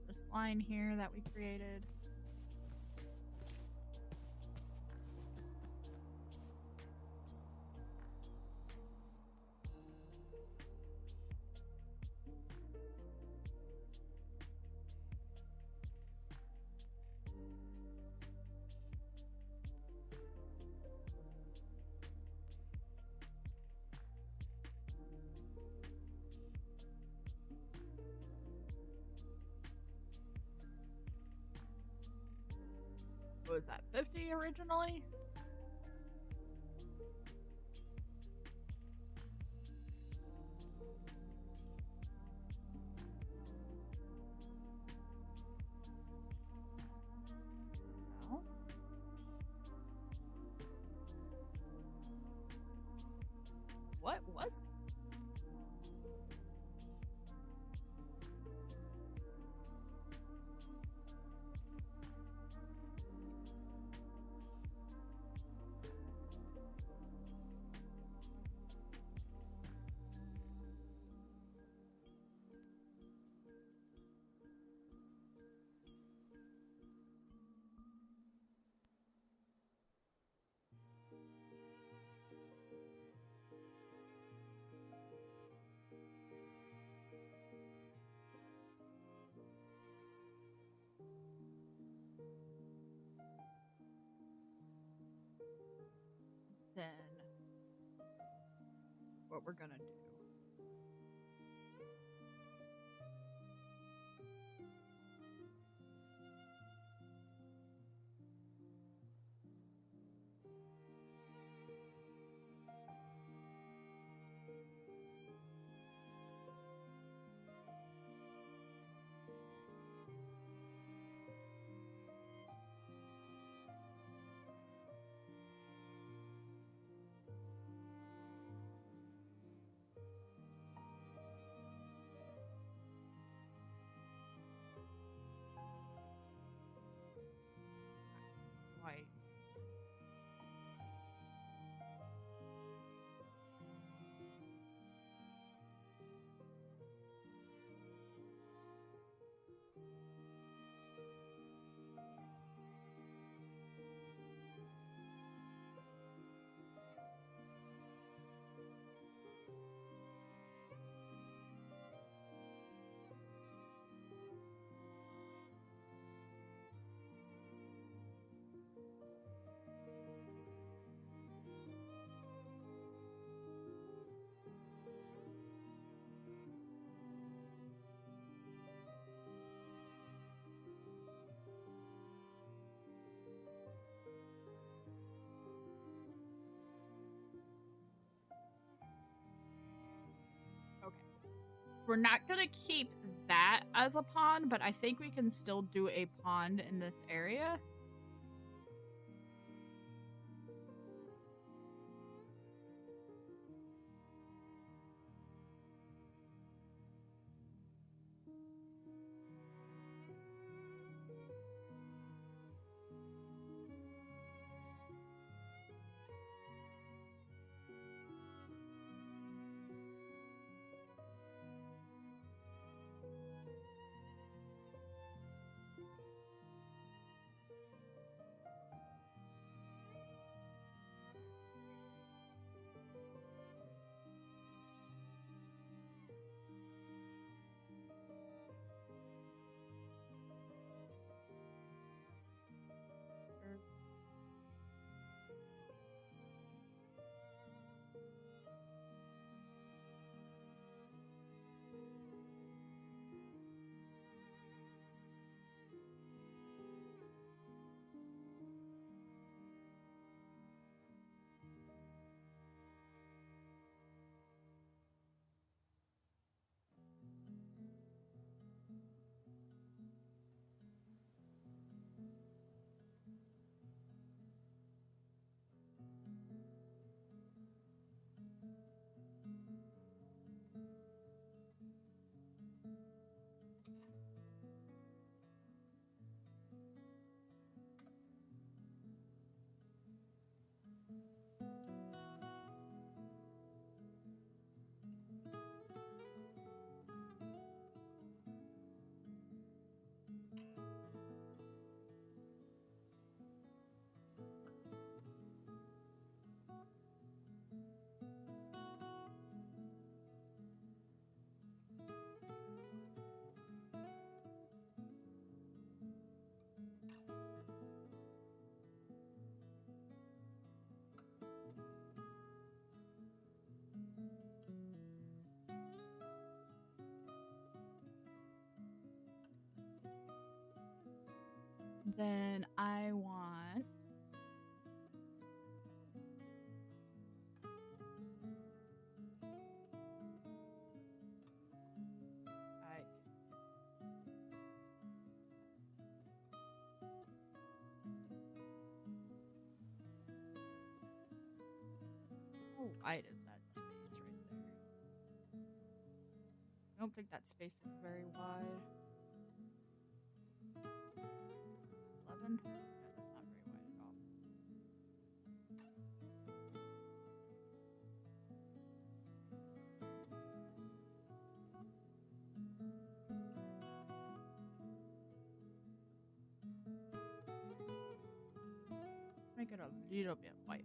This line here that we created. What was that, 50 originally? No. What was it? Then what we're gonna do. White. We're not gonna keep that as a pond, but I think we can still do a pond in this area. Then I want I how wide is that space right there? I don't think that space is very wide. 11? Yeah, that's not very wide at all. Make it a little bit wider.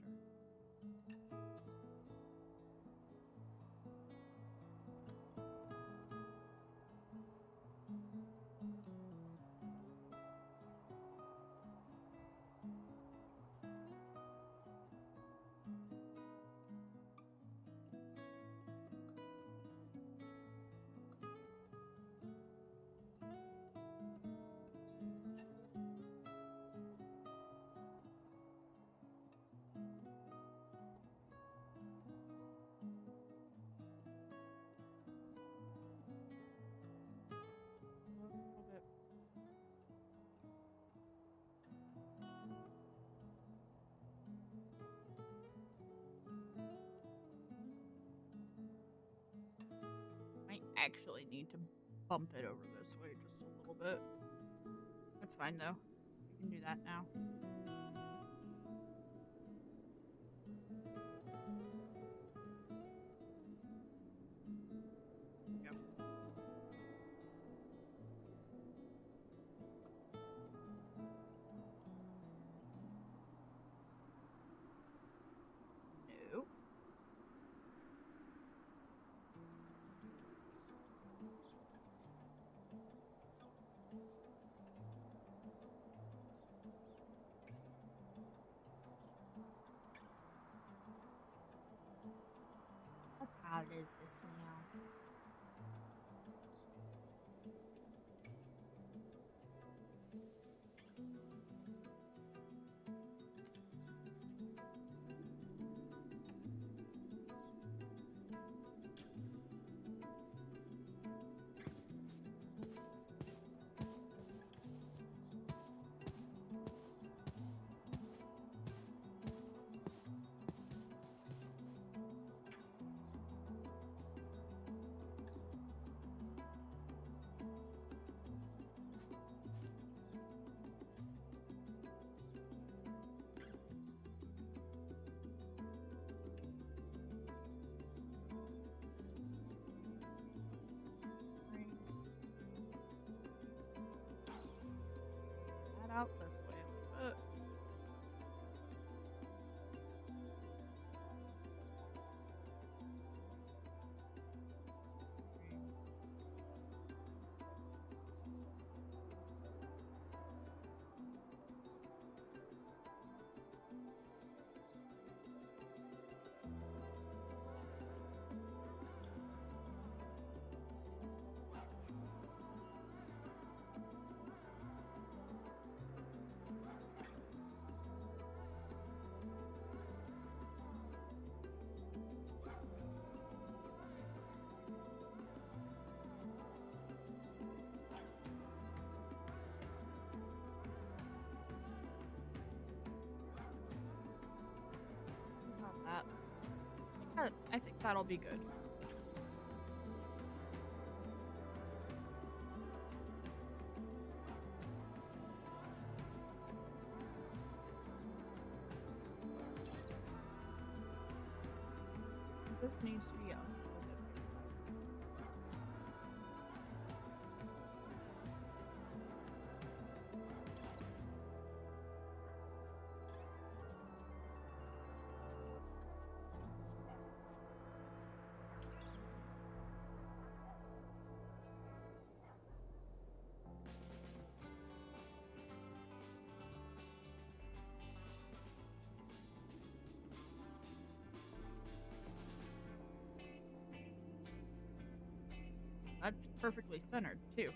A little bit. Might actually need to bump it over this way just a little bit. That's fine though. We can do that now. Yep. No. How tall is this now? I think that'll be good. This needs to be up. That's perfectly centered, too.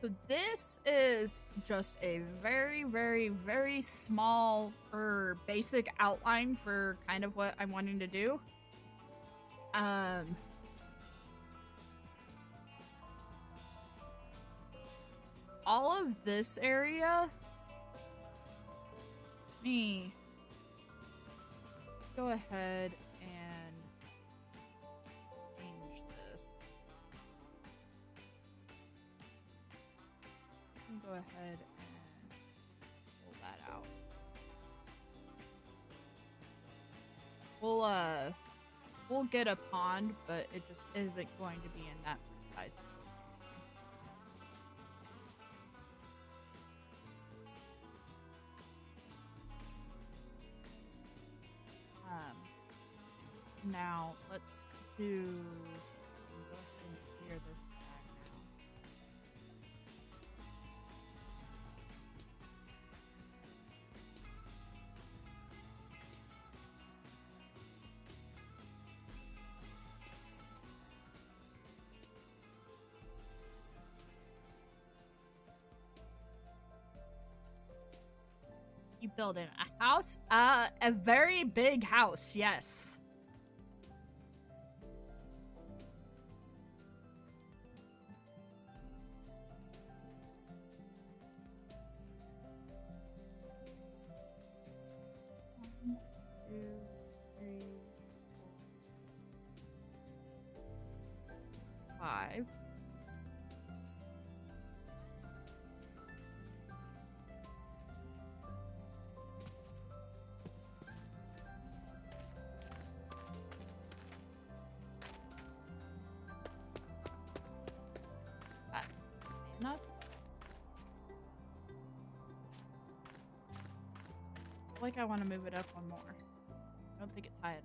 So this is just a very, very, very small or basic outline for kind of what I'm wanting to do. All of this area, let me go ahead and change this. Go ahead and pull that out. We'll get a pond, but it just isn't going to be in that size. Now let's do. Go ahead and clear this. You building a house? A very big house, yes. One, two, three, 4, 5. Enough? I feel like I want to move it up one more. I don't think it's high enough.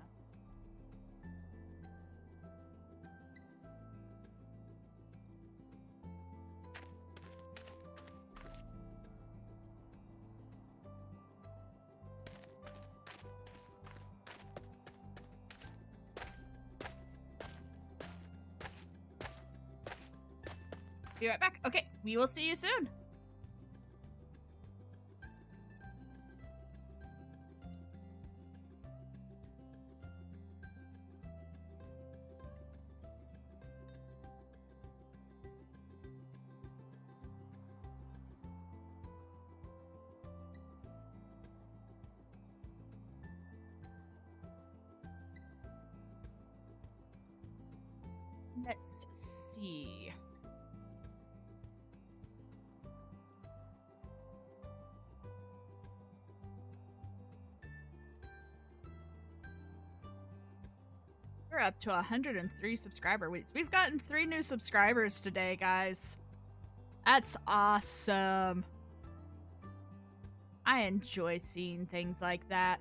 Be right back. Okay, we will see you soon. Let's see. We're up to 103 subscriber weeks. We've gotten 3 new subscribers today, guys. That's awesome. I enjoy seeing things like that.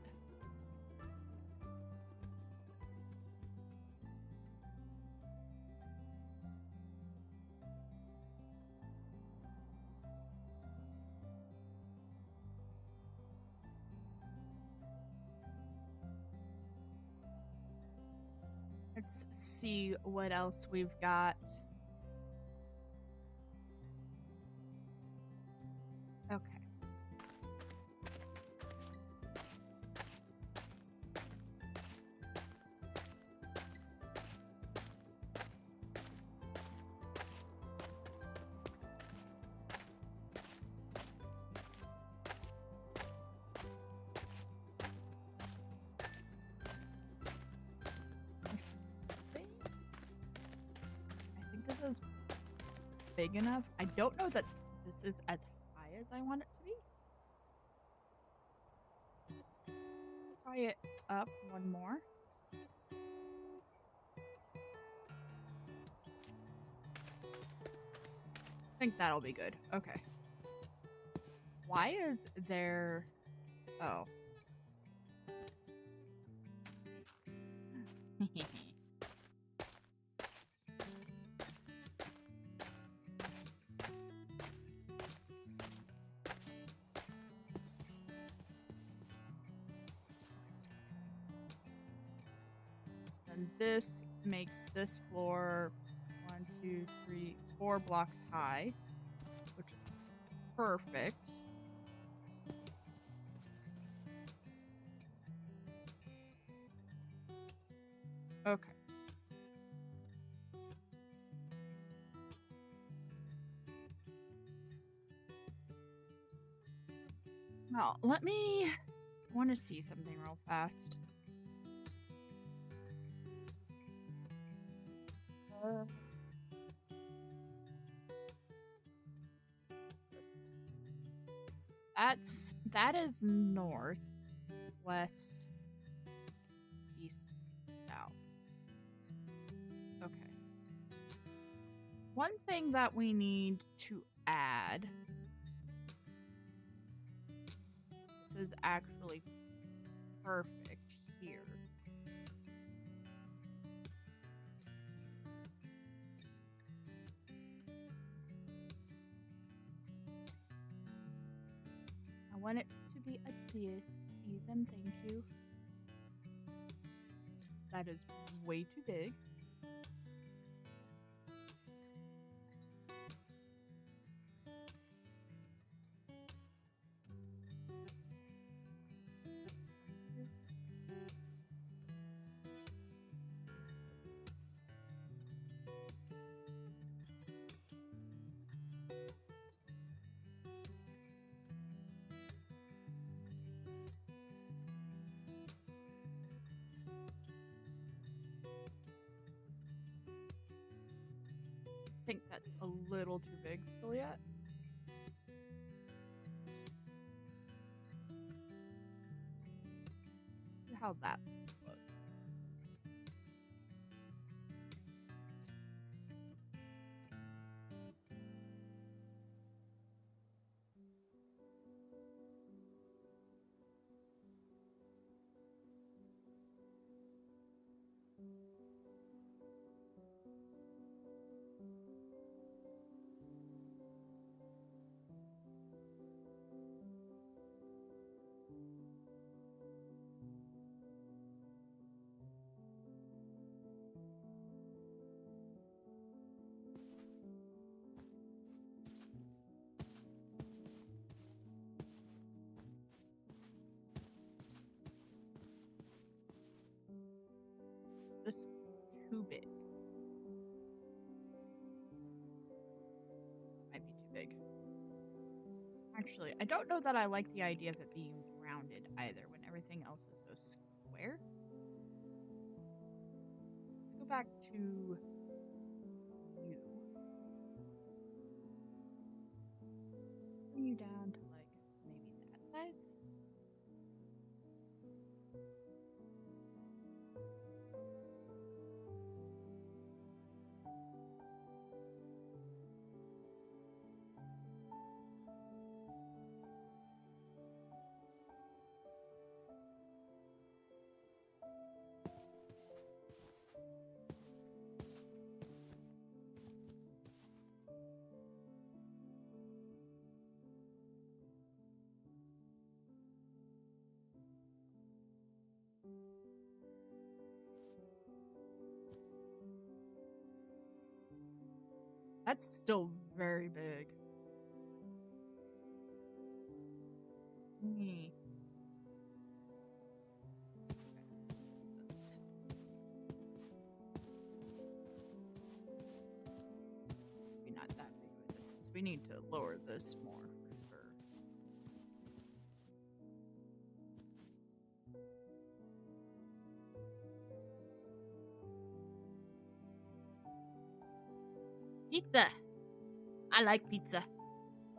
Let's see what else we've got. Okay. I think this is big enough. I don't know that this is as high as I want it to be. Try it up one more. I think that'll be good. Okay. Why is there... Oh. And this makes this floor 1, 2, 3, 4 blocks high, which is perfect. Okay. Now, I want to see something real fast. That is north, west, east, south. Okay. One thing that we need to add. This is actually perfect here. I want it to be a diesem, thank you. That is way too big. I think that's a little too big still yet. See how that looks. This is too big. Might be too big. Actually, I don't know that I like the idea of it being rounded either when everything else is so square. Let's go back to you. Bring you down to like maybe that size. That's still very big. Hmm. That's... maybe not that big of a distance. We need to lower this more for sure. Pizza. I like pizza.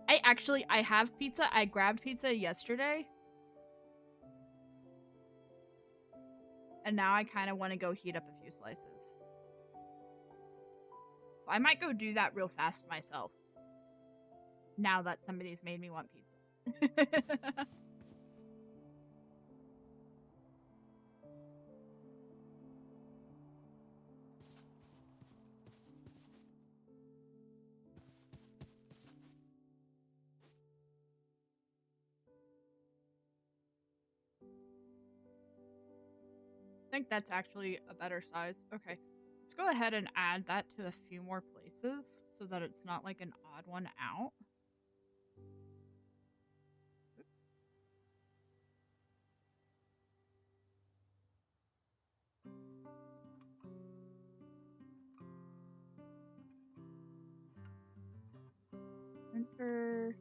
I have pizza. I grabbed pizza yesterday. And now I kind of want to go heat up a few slices. I might go do that real fast myself. Now that somebody's made me want pizza. I think that's actually a better size. Okay, let's go ahead and add that to a few more places so that it's not like an odd one out. Enter.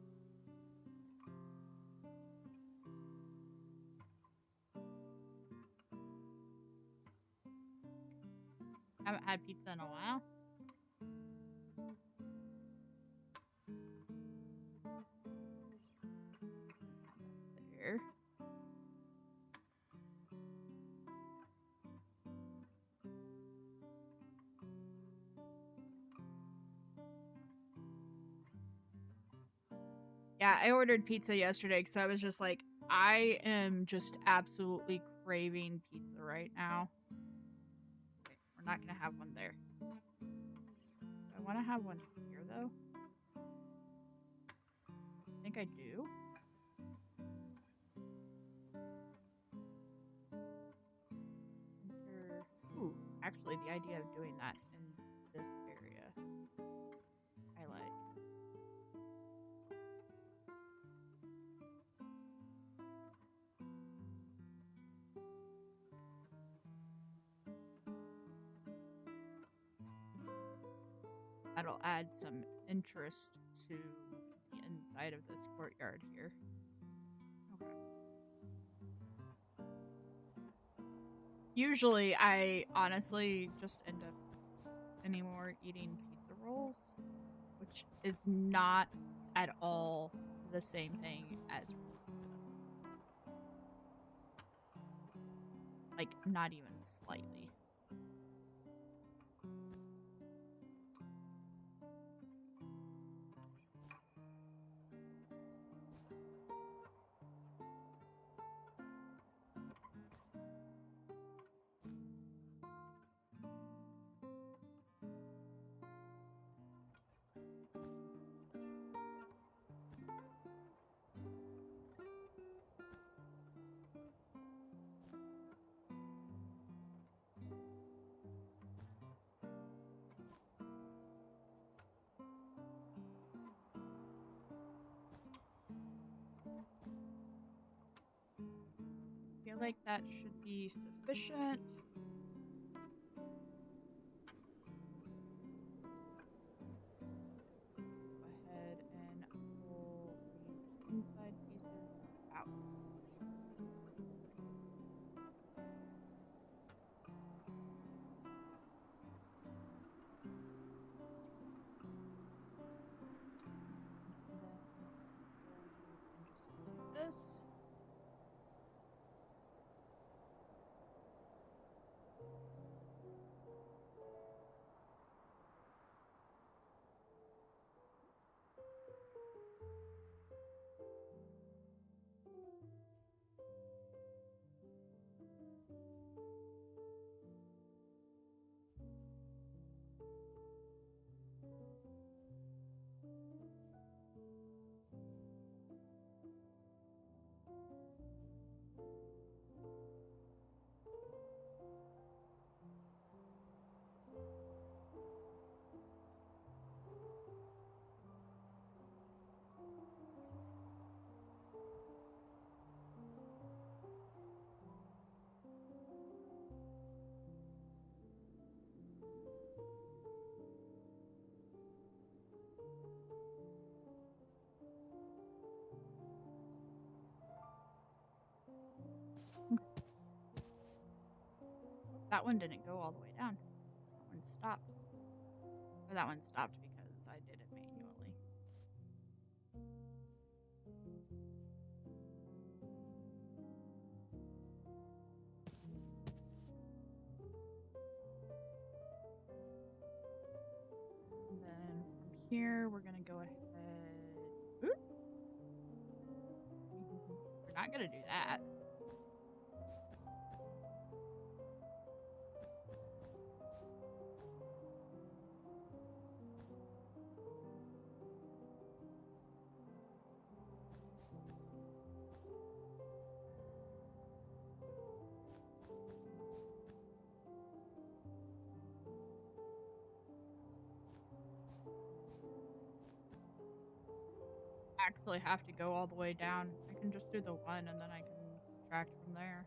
Haven't had pizza in a while. There. Yeah, I ordered pizza yesterday because I was just like, I am just absolutely craving pizza right now. Okay, we're not gonna have one there. I want to have one here though. I think I do. Ooh, actually, the idea of doing that in this area, I like. That'll add some interest to the inside of this courtyard here. Okay. Usually, I honestly just end up anymore eating pizza rolls, which is not at all the same thing as real pizza. Like, not even slightly. I feel like that should be sufficient. Let's go ahead and pull these inside pieces out. This. That one didn't go all the way down. That one stopped. Or that one stopped because I did it manually. And then from here, we're gonna go ahead. Oop. We're not gonna do that. Actually have to go all the way down. I can just do the one and then I can subtract from there.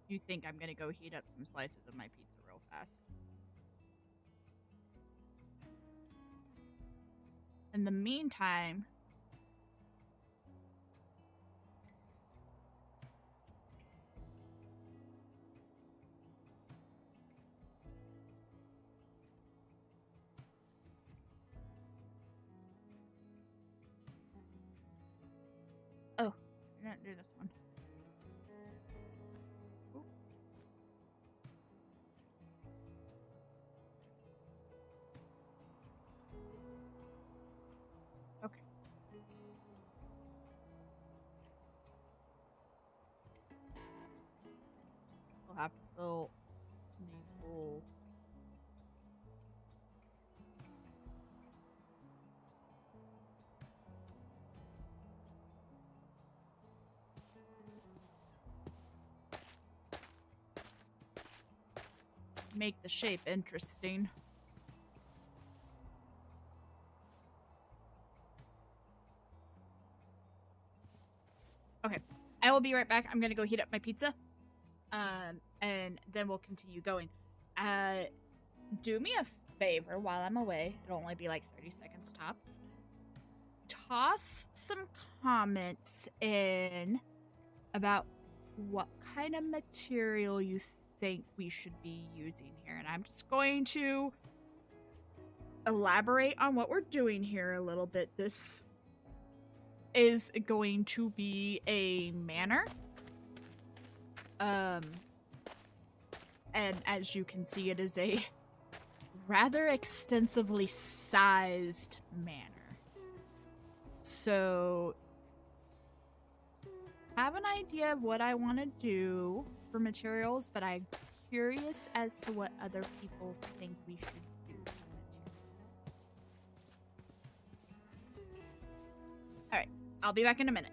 You think I'm gonna go heat up some slices of my pizza real fast. In the meantime, oh, I didn't do this one. Oop. Okay. We'll have to fill these whole. Make the shape interesting. Okay, I will be right back. I'm gonna go heat up my pizza, and then we'll continue going. Do me a favor while I'm away. It'll only be like 30 seconds tops. Toss some comments in about what kind of material you think we should be using here, and I'm just going to elaborate on what we're doing here a little bit. This is going to be a manor. And as you can see, it is a rather extensively sized manor. So, have an idea of what I want to do for materials, but I'm curious as to what other people think we should do for materials. Alright, I'll be back in a minute.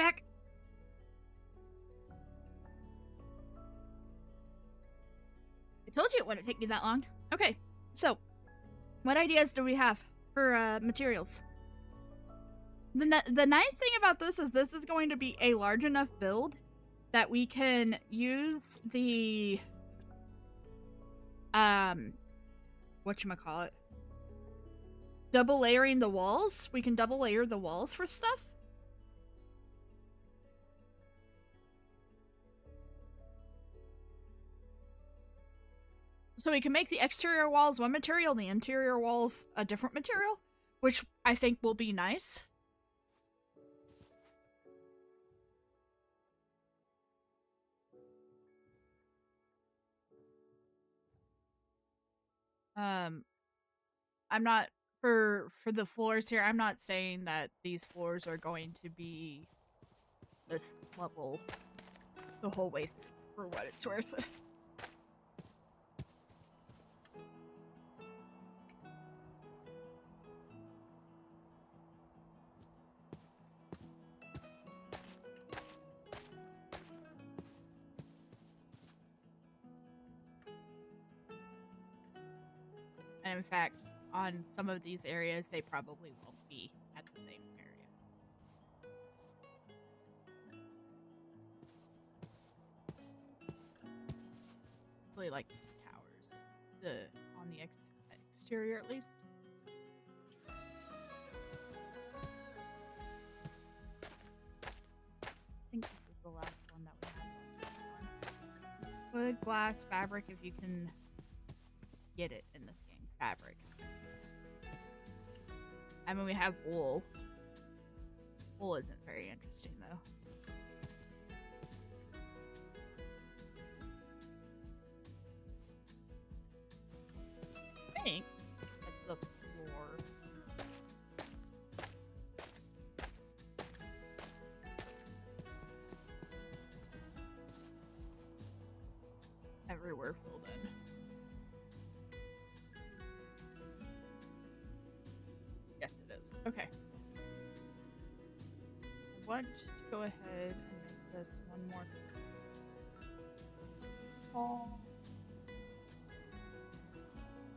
back. I told you it wouldn't take me that long. Okay, so what ideas do we have for materials? The nice thing about this is going to be a large enough build that we can use the whatchamacallit, double layering the walls. We can double layer the walls for stuff. So we can make the exterior walls one material, the interior walls a different material, which I think will be nice. I'm not for the floors here. I'm not saying that these floors are going to be this level the whole way through, for what it's worth. And in fact, on some of these areas, they probably won't be at the same area. Really like these towers, on the exterior at least. I think this is the last one that we have. Wood, glass, fabric, if you can get it in this game. Fabric. I mean, we have wool. Wool isn't very interesting, though. I think that's the floor. Everywhere filled in. Yes, it is. Okay. I want to go ahead and make this one more tall.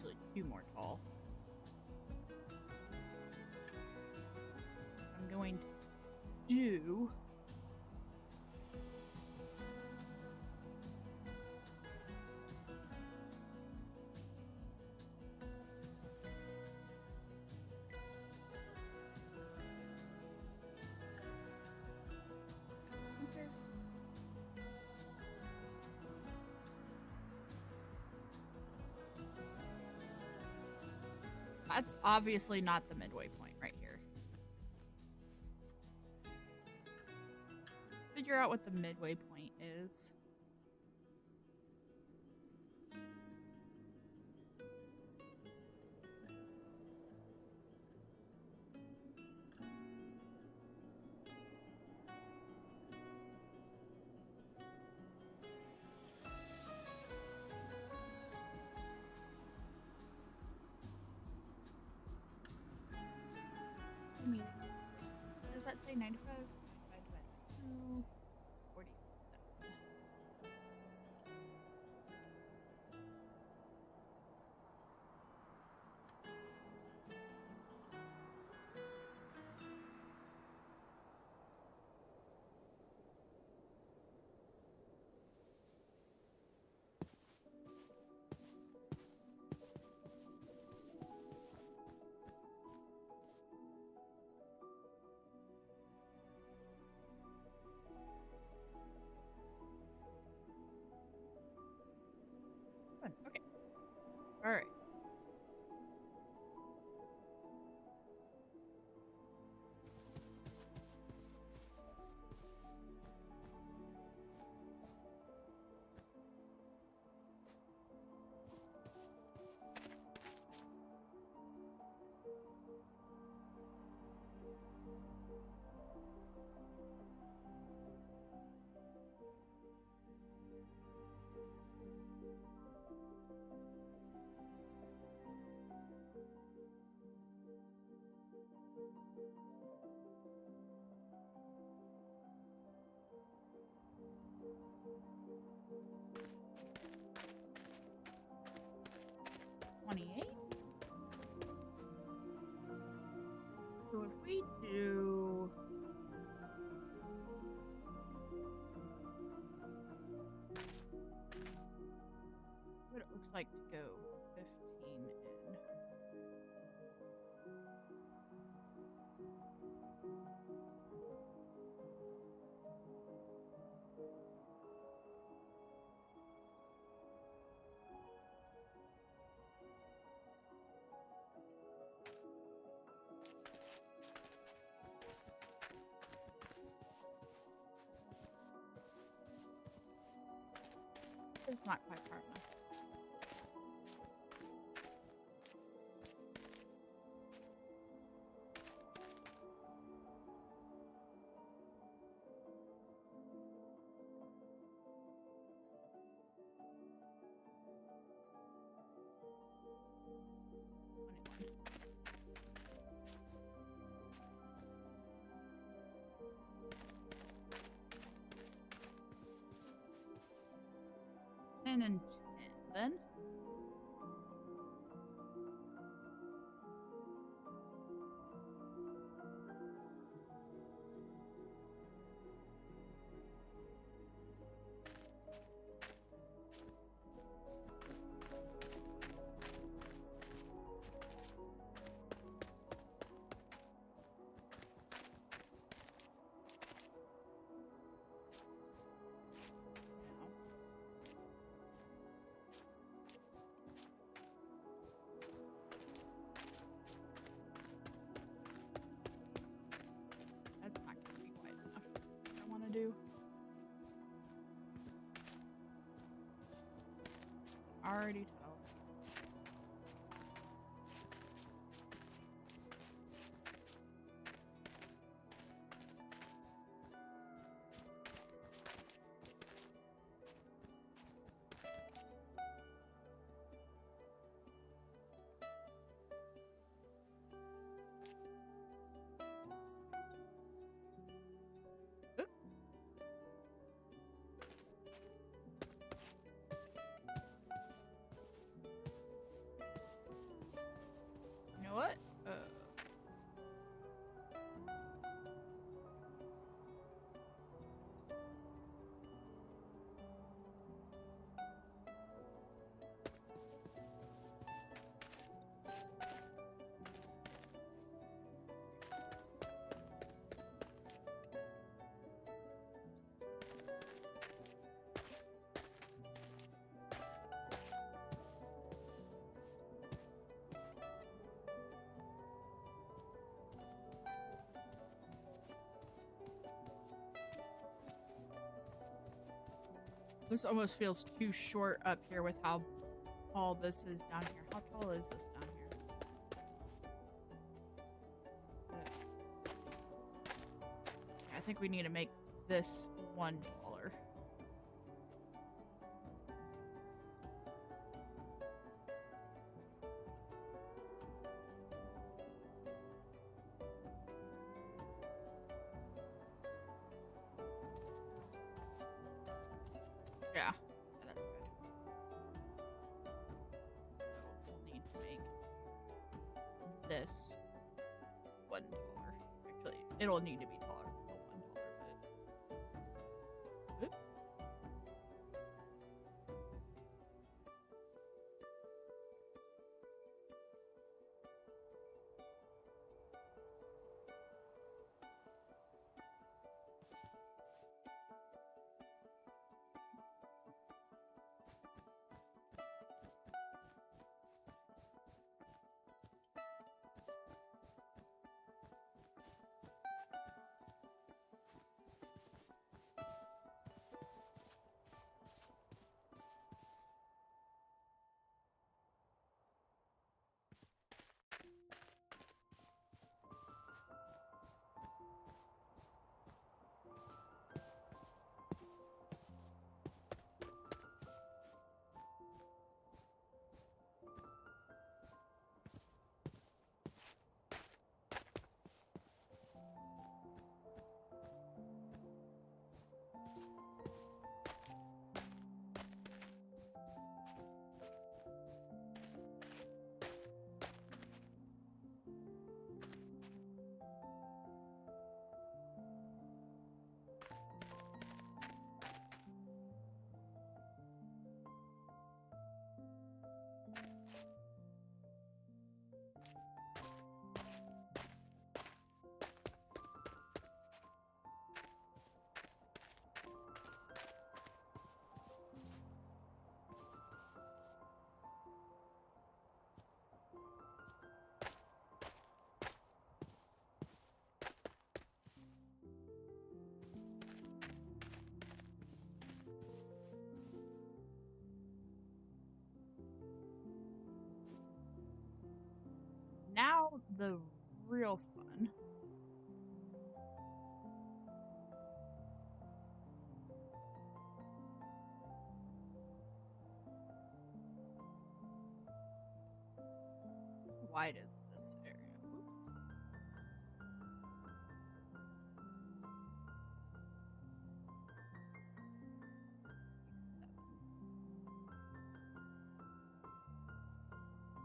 Really, two more tall. I'm going to do that's obviously not the midway point right here. Figure out what the midway point is. Does that say 95? 2, 47. Okay. All right. 28. So if we do what it looks like to go 15 in. It's not quite far enough. And 10 then. That's not going to be wide enough. What I want to do. Already tell. Oop. You know what? This almost feels too short up here with how tall this is down here. How tall is this down here? I think we need to make this one taller. Yeah, that's good. So we'll need to make this one taller. Actually, it'll need to be taller than the one taller, but oops. the real fun. How wide is this area? Oops.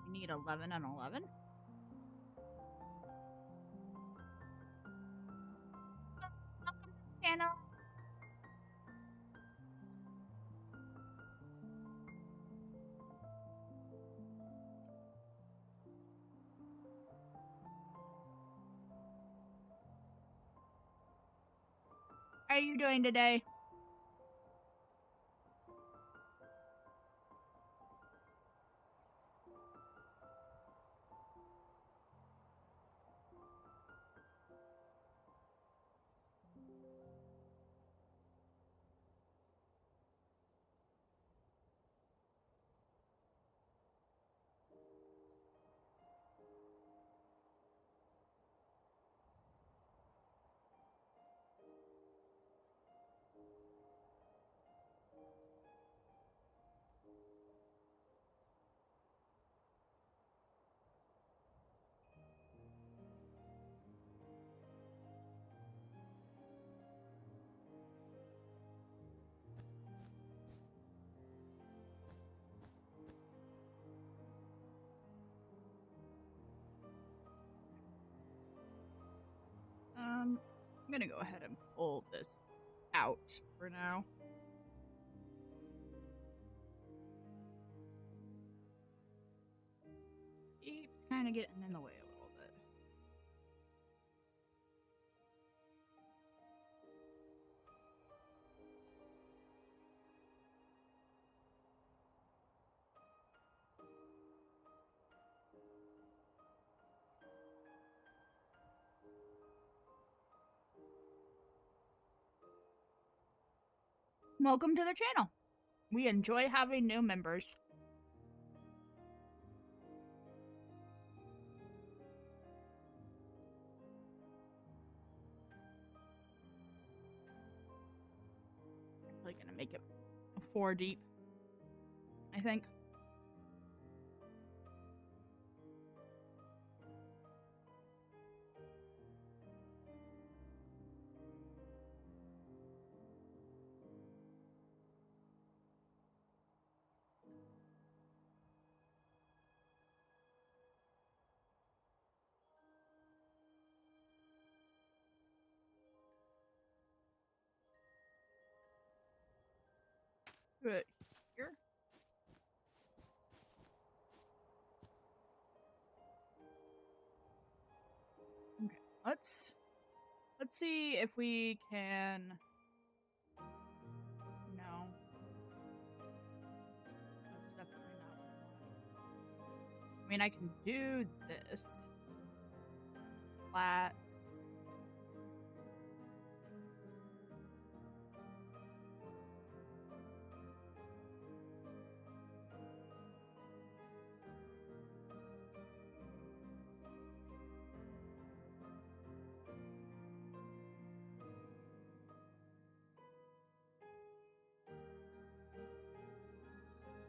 You need 11 and 11? Welcome to the channel. How are you doing today? I'm gonna go ahead and pull this out for now. Keeps kind of getting in the way a little bit. Welcome to the channel. We enjoy having new members. I'm probably gonna make it 4 deep, I think. Right here. Okay, let's see if we can. No, that's definitely not what I want. I mean, I can do this flat.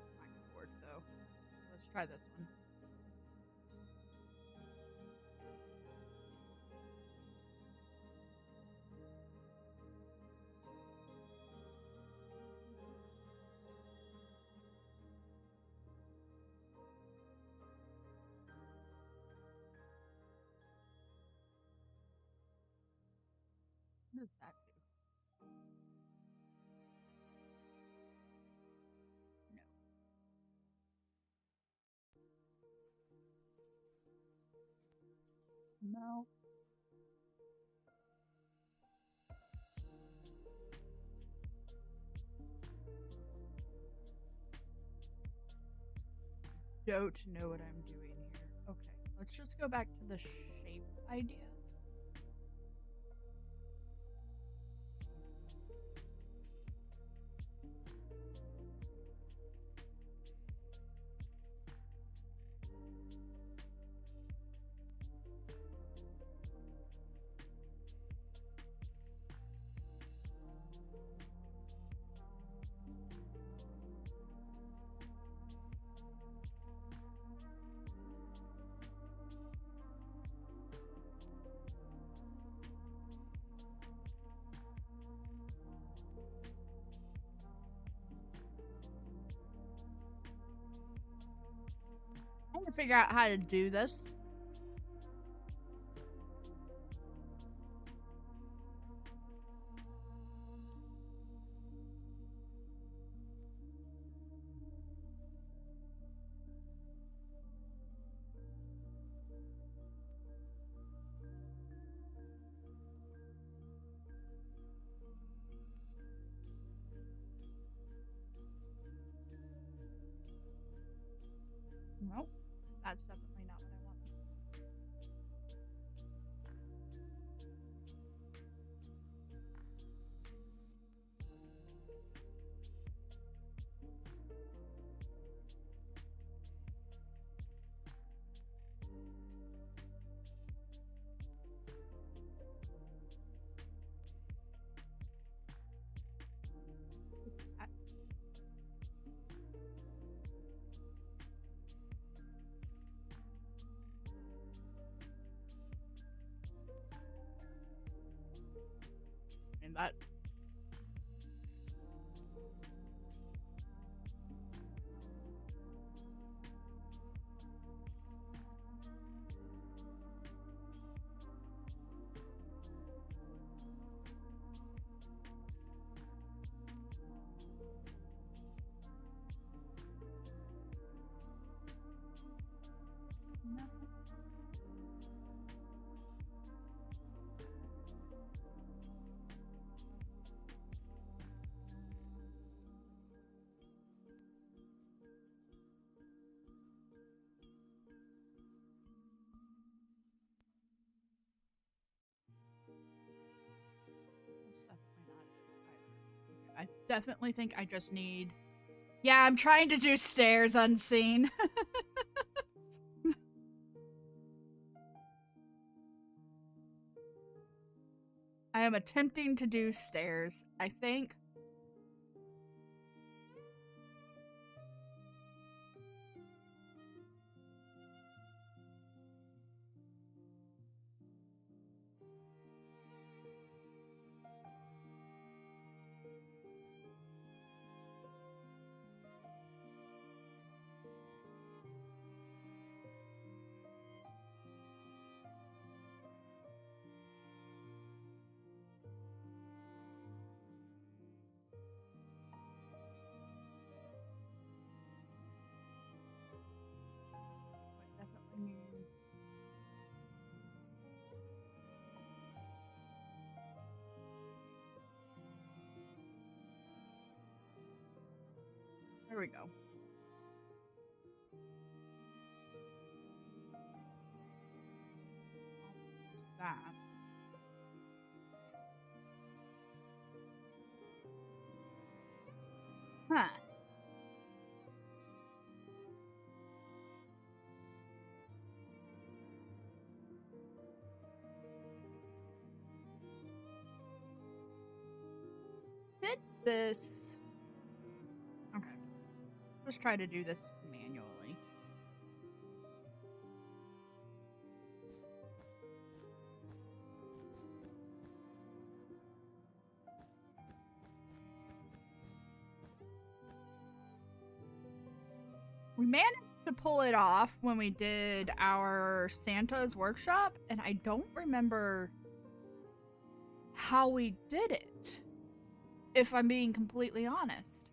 It's not gonna work though. Let's try this one. What does that do? No. No. Don't know what I'm doing here. Okay, let's just go back to the shape idea. figure out how to do this. Nope, that's definitely not what I want. And that. No. I definitely think I just need. Yeah, I'm trying to do stairs unseen. I am attempting to do stairs. I think. Definitely means. There we go. That. Huh. Did this. Okay. Let's try to do this manually. We managed to pull it off when we did our Santa's workshop, and I don't remember how we did it, if I'm being completely honest.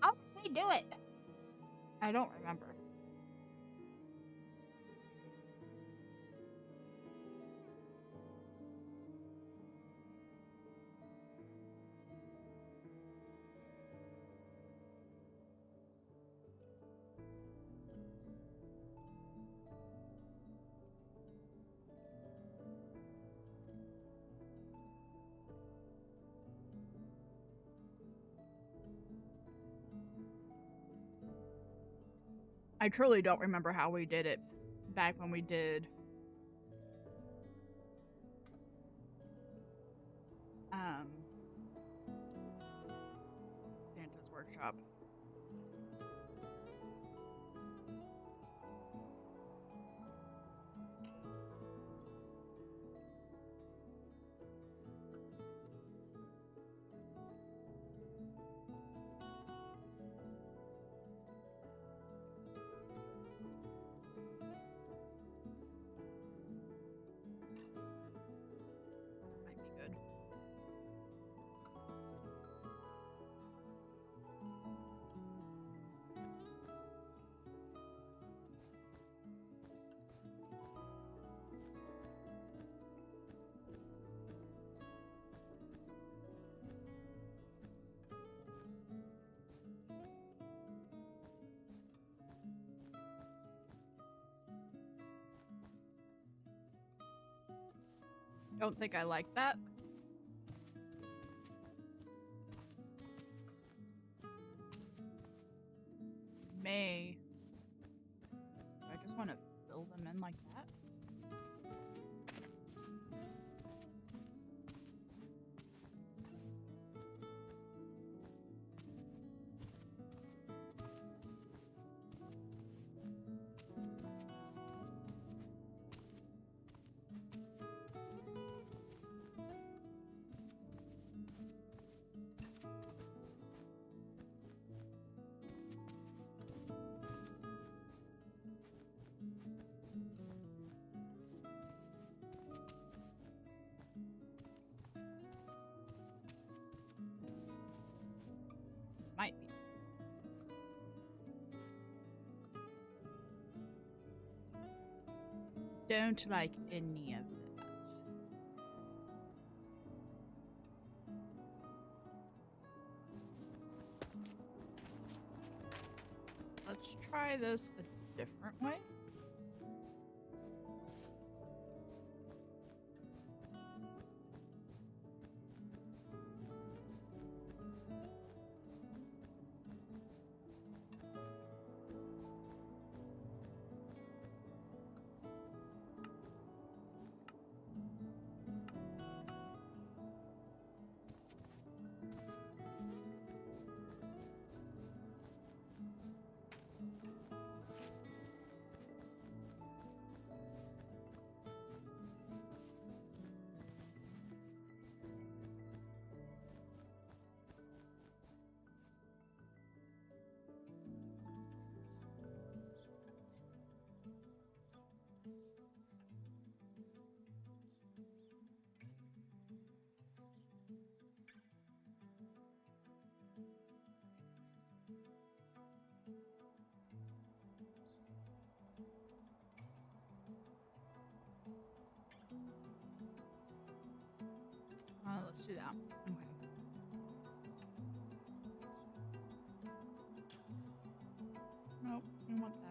How did we do it? I don't remember. I truly don't remember how we did it back when we did Santa's workshop. Might be good. Don't think I like that. May. I just want to fill them in like that. Might be. Don't like any of that. Let's try this a different way. Let's do that. Okay. Nope, I want that.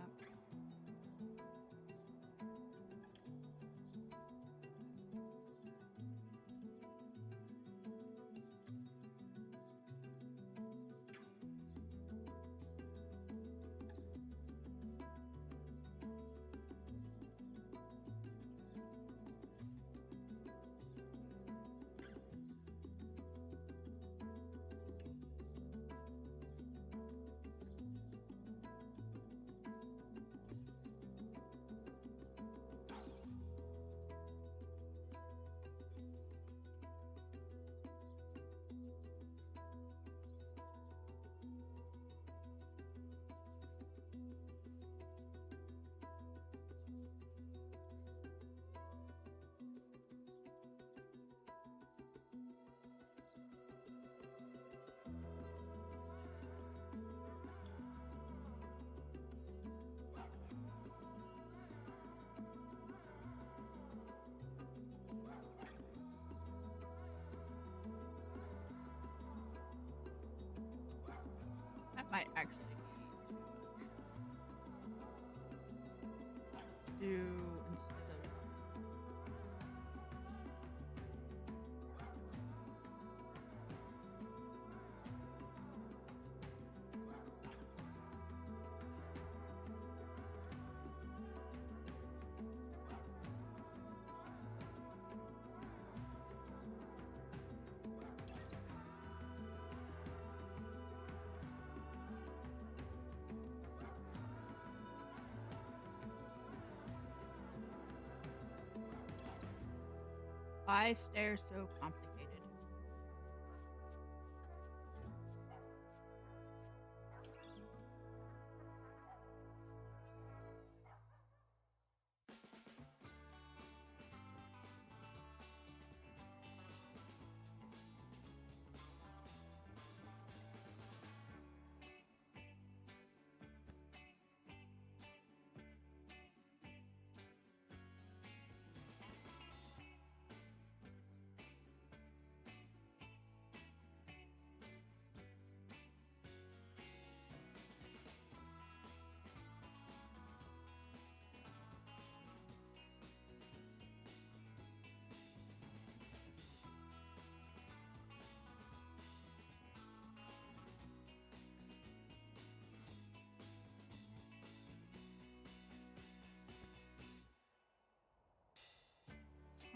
Why stairs so complicated?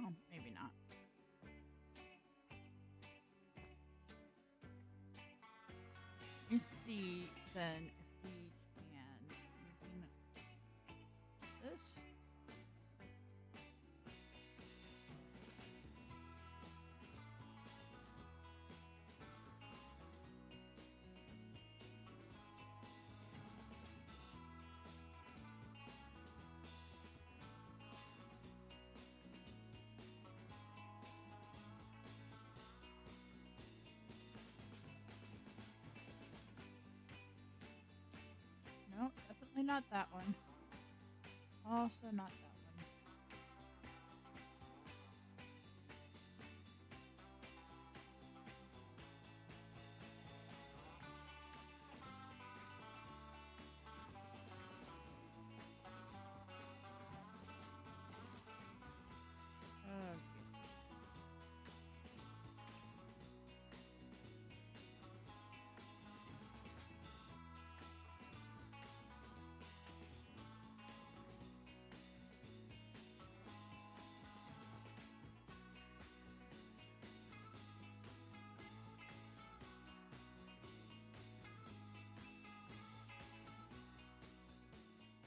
Oh, maybe not. Let me see then if we can using this. No, definitely not that one. Also not that one.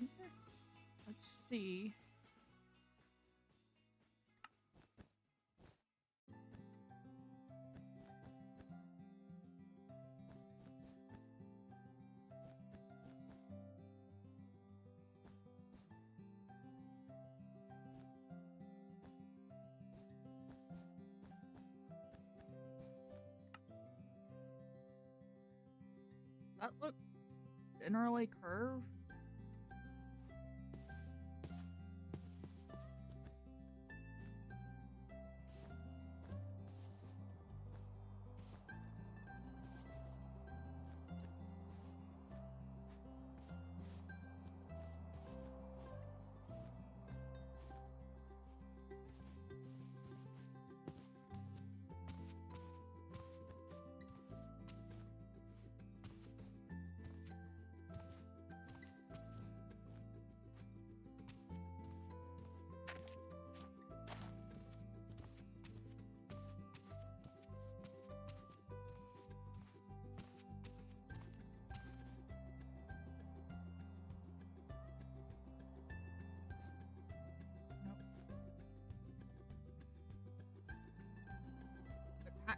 Okay. Let's see. That look generally curved.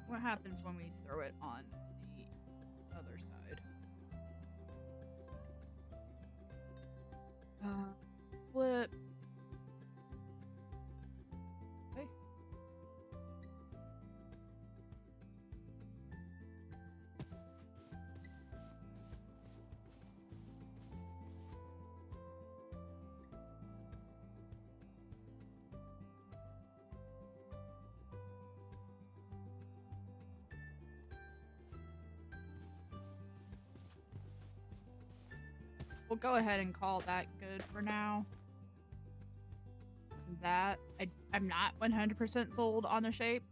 What happens when we throw it on the other side? Flip. Okay. We'll go ahead and call that good for now. That I'm not 100% sold on the shape.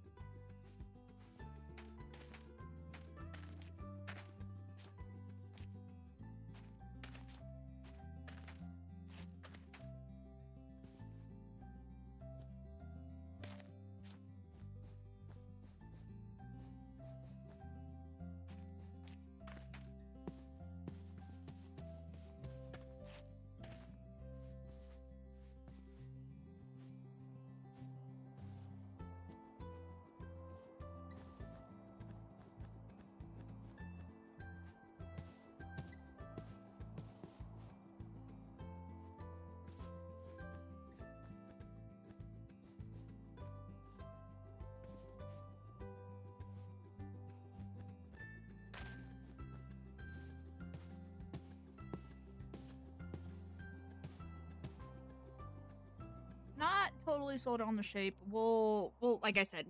totally sold on the shape. We'll like I said,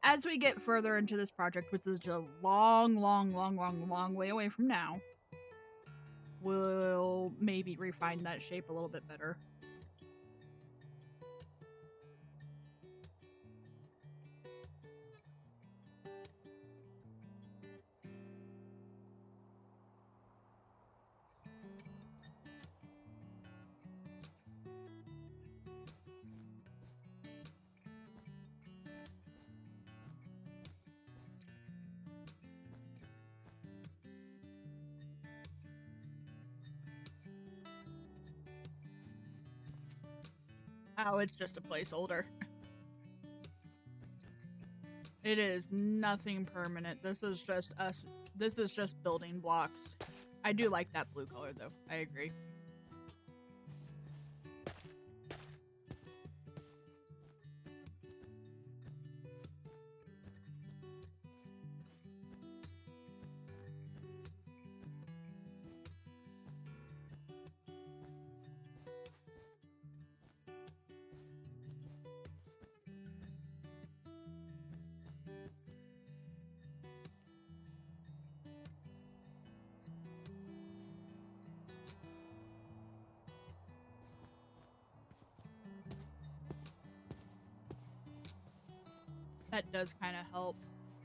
as we get further into this project, which is a long way away from now, we'll maybe refine that shape a little bit better. Oh, it's just a placeholder. It is nothing permanent. This is just us. This is just building blocks. I do like that blue color, though. I agree. That does kind of help,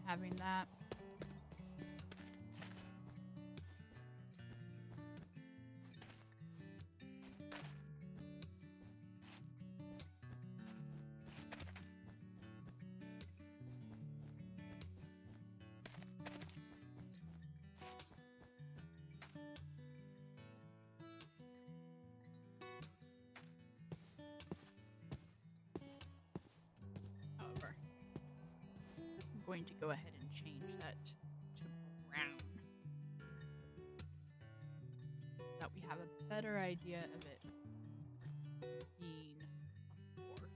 having that. However, I'm going to go ahead and change that to brown, so that we have a better idea of it being a 4.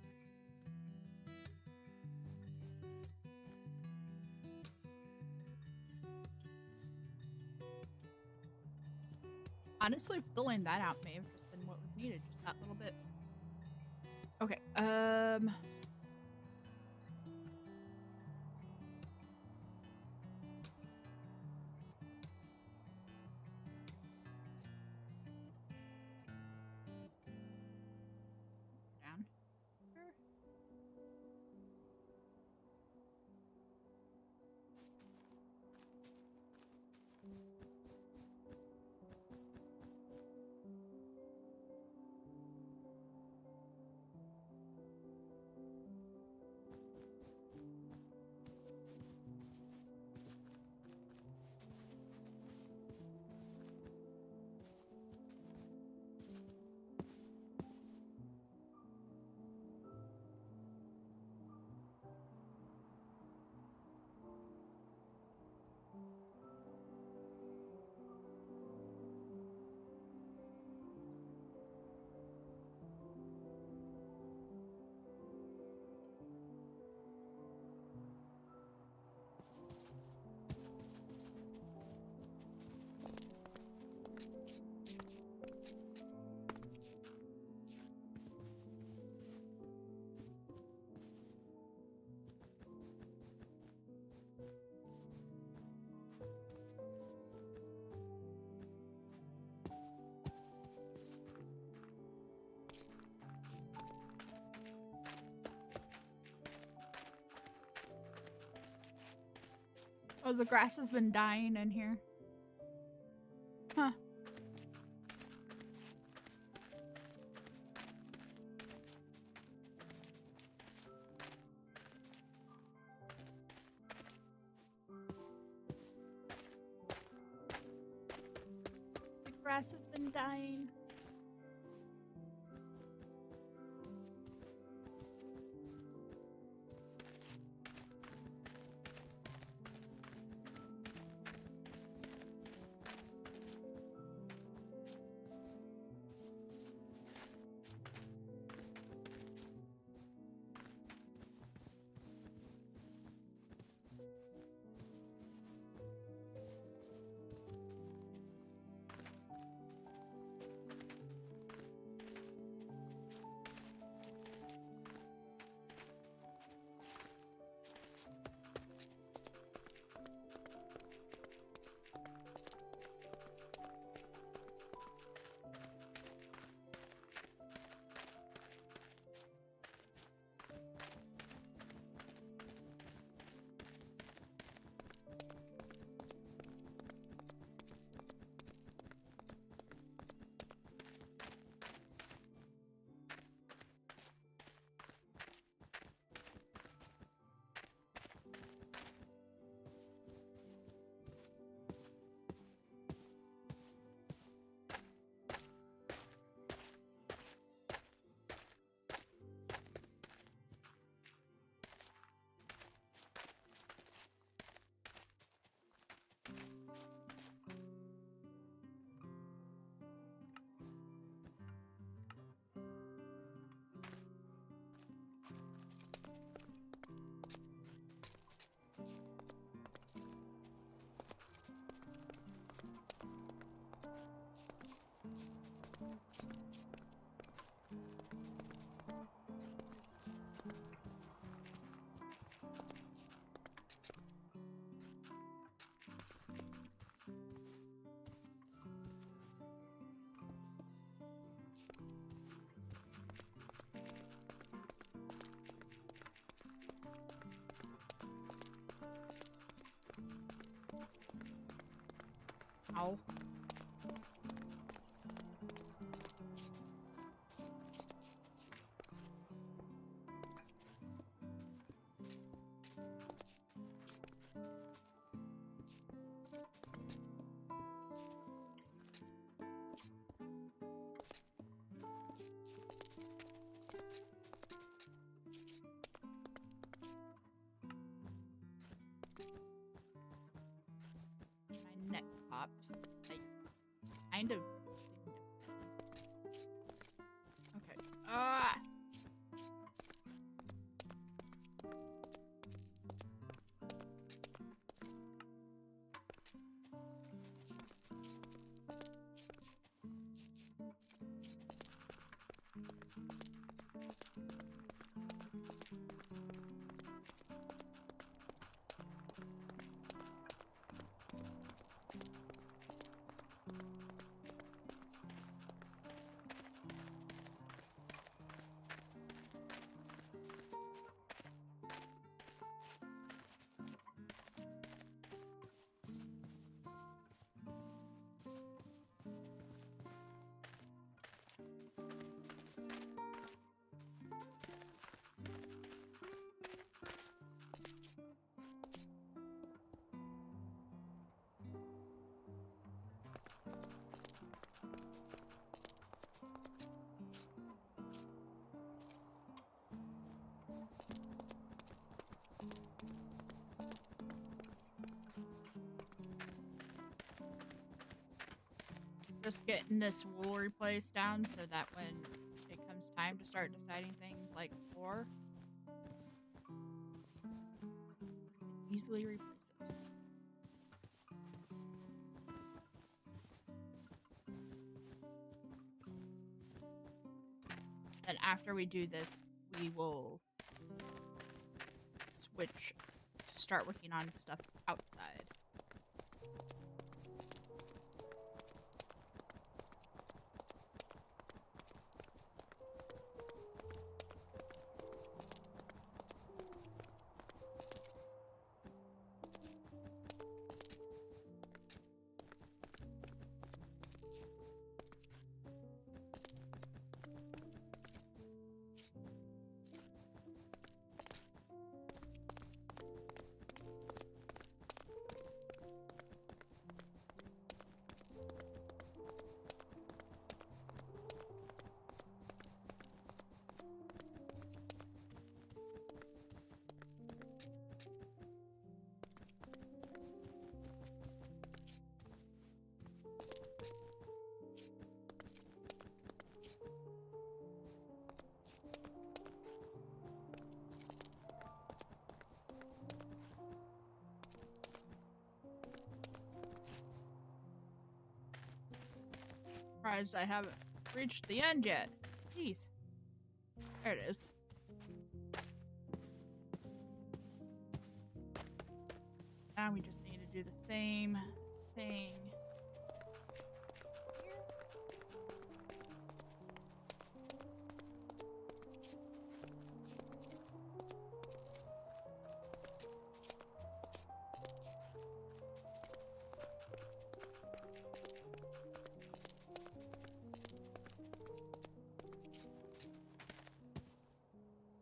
Honestly, filling that out may have just been what was needed, just that little bit. Okay, down. Sure. Oh, the grass has been dying in here. Huh. The grass has been dying. Ow. My neck popped. Like, kind of significantly. Okay. Ah! Just getting this wool replaced down so that when it comes time to start deciding things like floor, easily replace it. Then after we do this, we will switch to start working on stuff outside. Surprised I haven't reached the end yet. Jeez. There it is. Now we just need to do the same thing.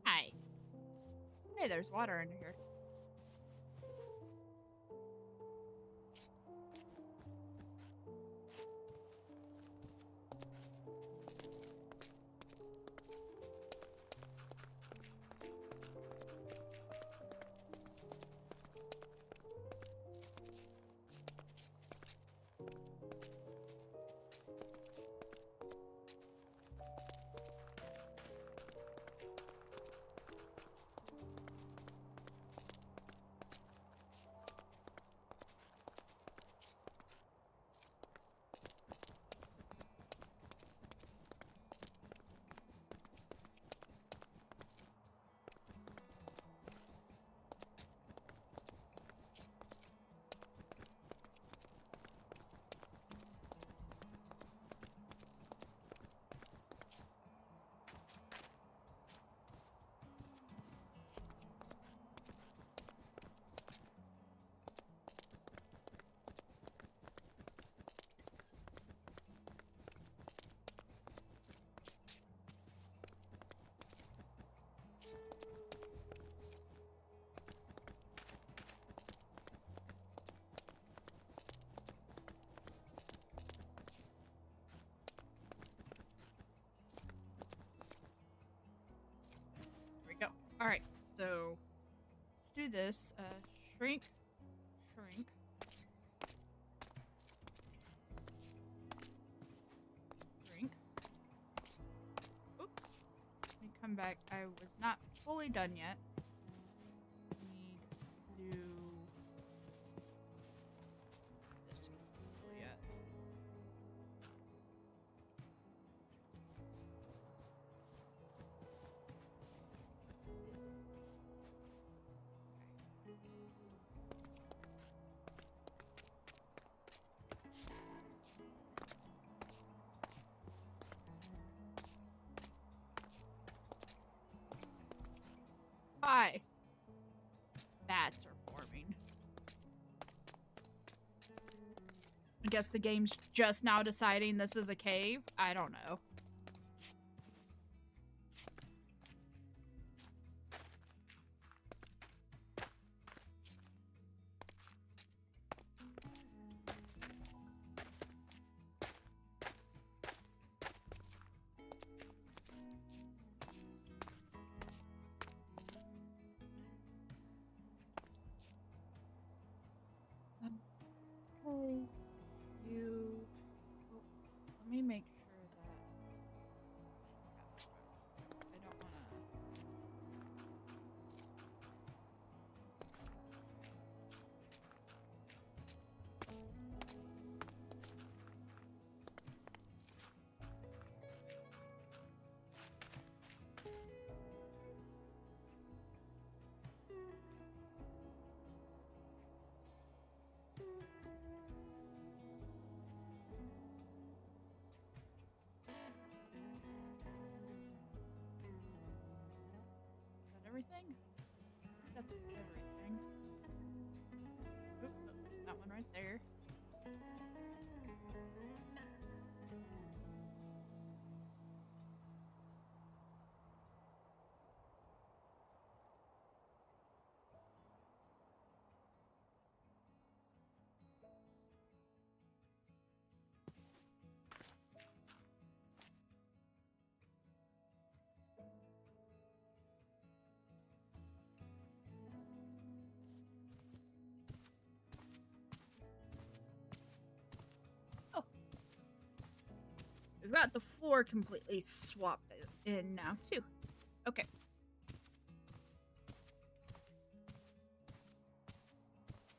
Hi. Hey, there's water under here. Alright, so let's do this. Shrink. Shrink. Shrink. Oops. Let me come back. I was not fully done yet. Need to do this one still yet. Hi. Bats are forming. I guess the game's just now deciding this is a cave. I don't know. Okay. You. Oh, let me make sure that. I don't want to. Is that everything? That's everything. Oop, that one right there. Oh. We've got the floor completely swapped in now, too. Okay.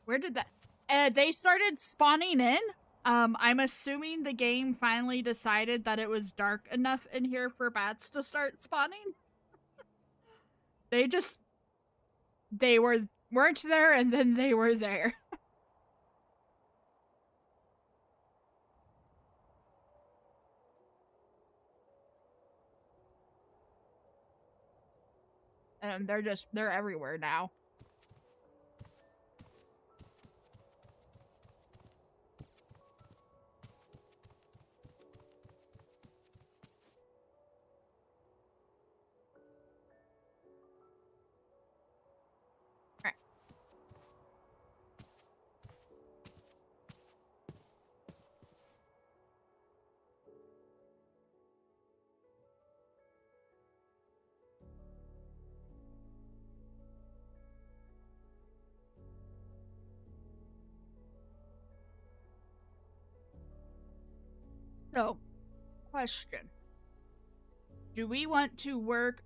Where did that... they started spawning in. I'm assuming the game finally decided that it was dark enough in here for bats to start spawning. They weren't there, and then they were there. And they're everywhere now. So, question. Do we want to work...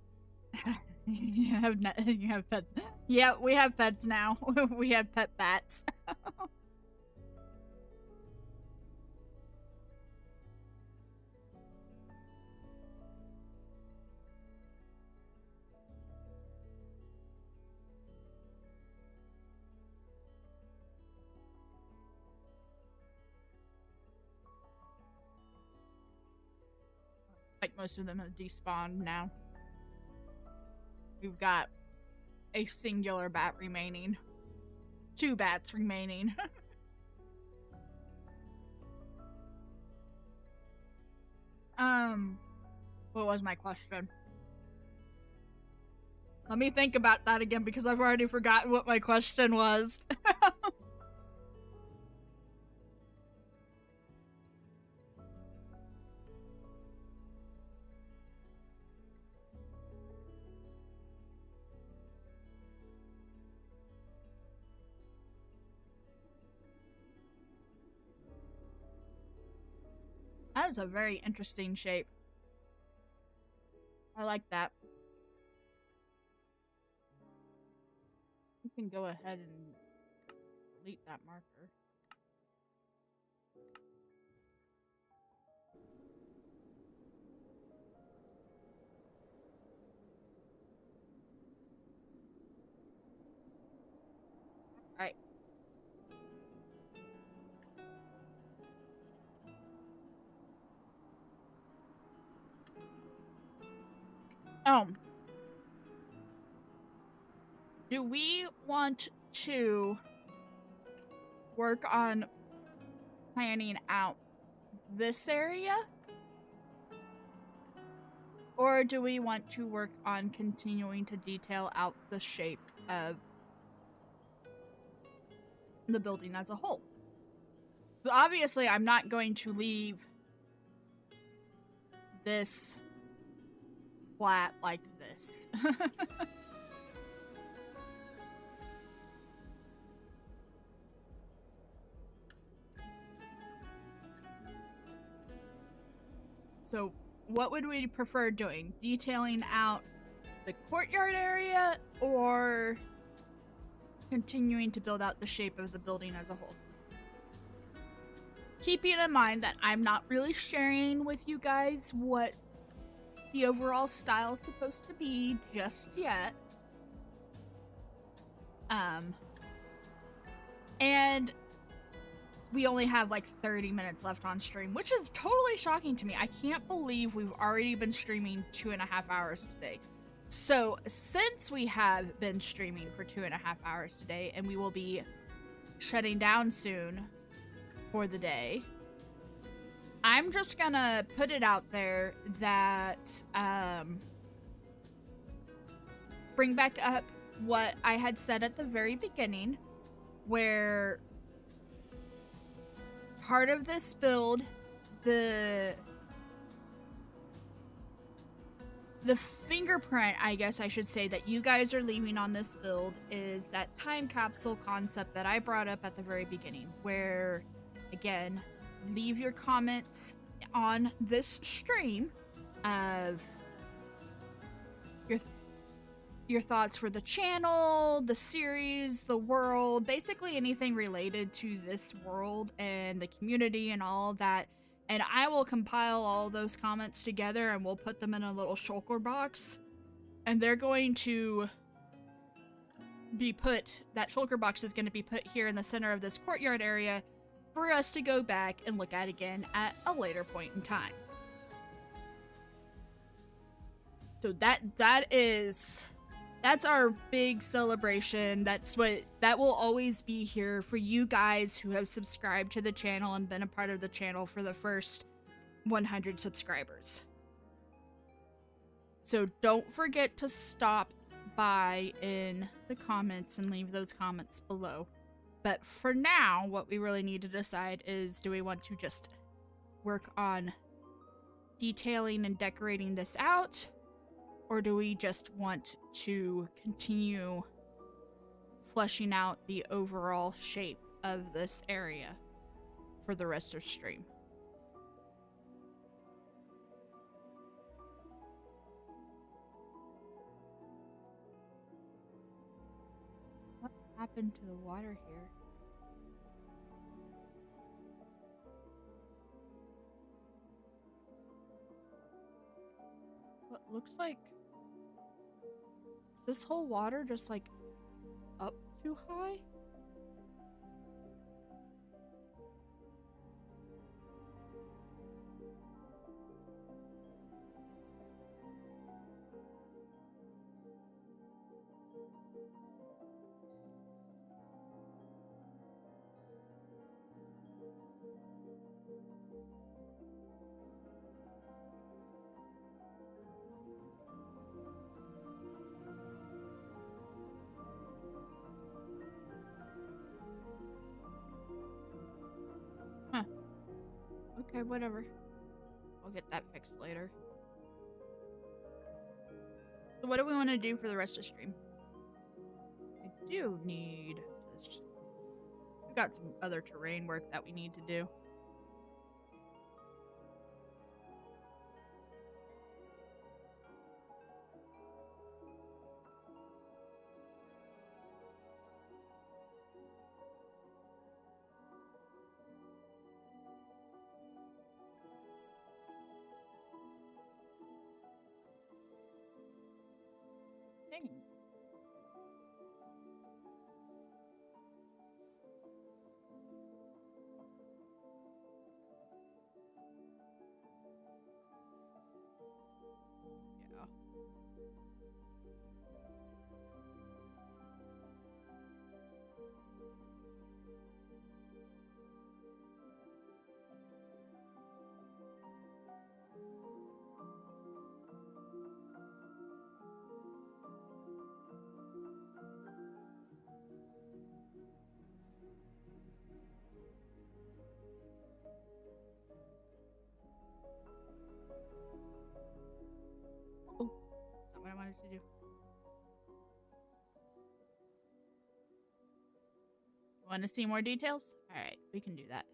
you have pets. Yeah, we have pets now. We have pet bats. Like most of them have despawned now. We've got a singular bat remaining. 2 bats remaining. What was my question? Let me think about that again because I've already forgotten what my question was. That is a very interesting shape. I like that. You can go ahead and delete that marker. Alright. Do we want to work on planning out this area? Or do we want to work on continuing to detail out the shape of the building as a whole? So obviously, I'm not going to leave this flat like this. So what would we prefer doing? Detailing out the courtyard area or continuing to build out the shape of the building as a whole? Keeping in mind that I'm not really sharing with you guys what the overall style is supposed to be just yet. And we only have like 30 minutes left on stream, which is totally shocking to me. I can't believe we've already been streaming 2.5 hours today. So since we have been streaming for 2.5 hours today, and we will be shutting down soon for the day, I'm just gonna put it out there that bring back up what I had said at the very beginning, where part of this build, the fingerprint, I guess I should say, that you guys are leaving on this build is that time capsule concept that I brought up at the very beginning, where, again, leave your comments on this stream of your thoughts for the channel, the series, the world, basically anything related to this world and the community and all of that. And I will compile all those comments together and we'll put them in a little shulker box. And they're going to be put, that shulker box is going to be put here in the center of this courtyard area for us to go back and look at again at a later point in time. So that's our big celebration. That will always be here for you guys who have subscribed to the channel and been a part of the channel for the first 100 subscribers. So don't forget to stop by in the comments and leave those comments below. But for now, what we really need to decide is, do we want to just work on detailing and decorating this out? Or do we just want to continue fleshing out the overall shape of this area for the rest of stream? What happened to the water here? What looks like... Is this whole water just like up too high? Okay, whatever. I'll get that fixed later. So what do we want to do for the rest of the stream? I do need... We've got some other terrain work that we need to do. go. Oh, is that what I wanted to do? Want to see more details? All right, we can do that.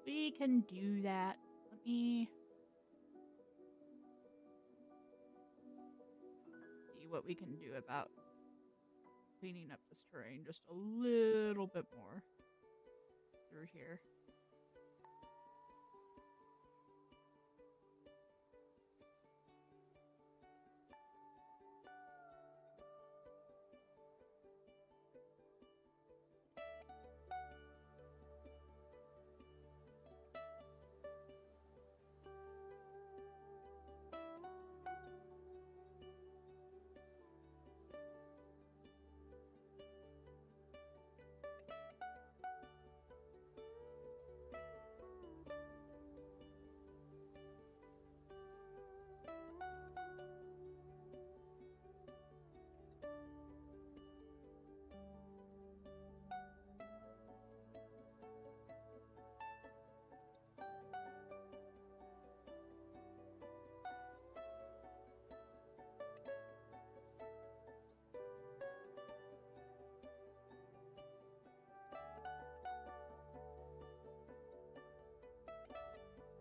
We can do that. Let me see what we can do about cleaning up this terrain just a little bit more through here.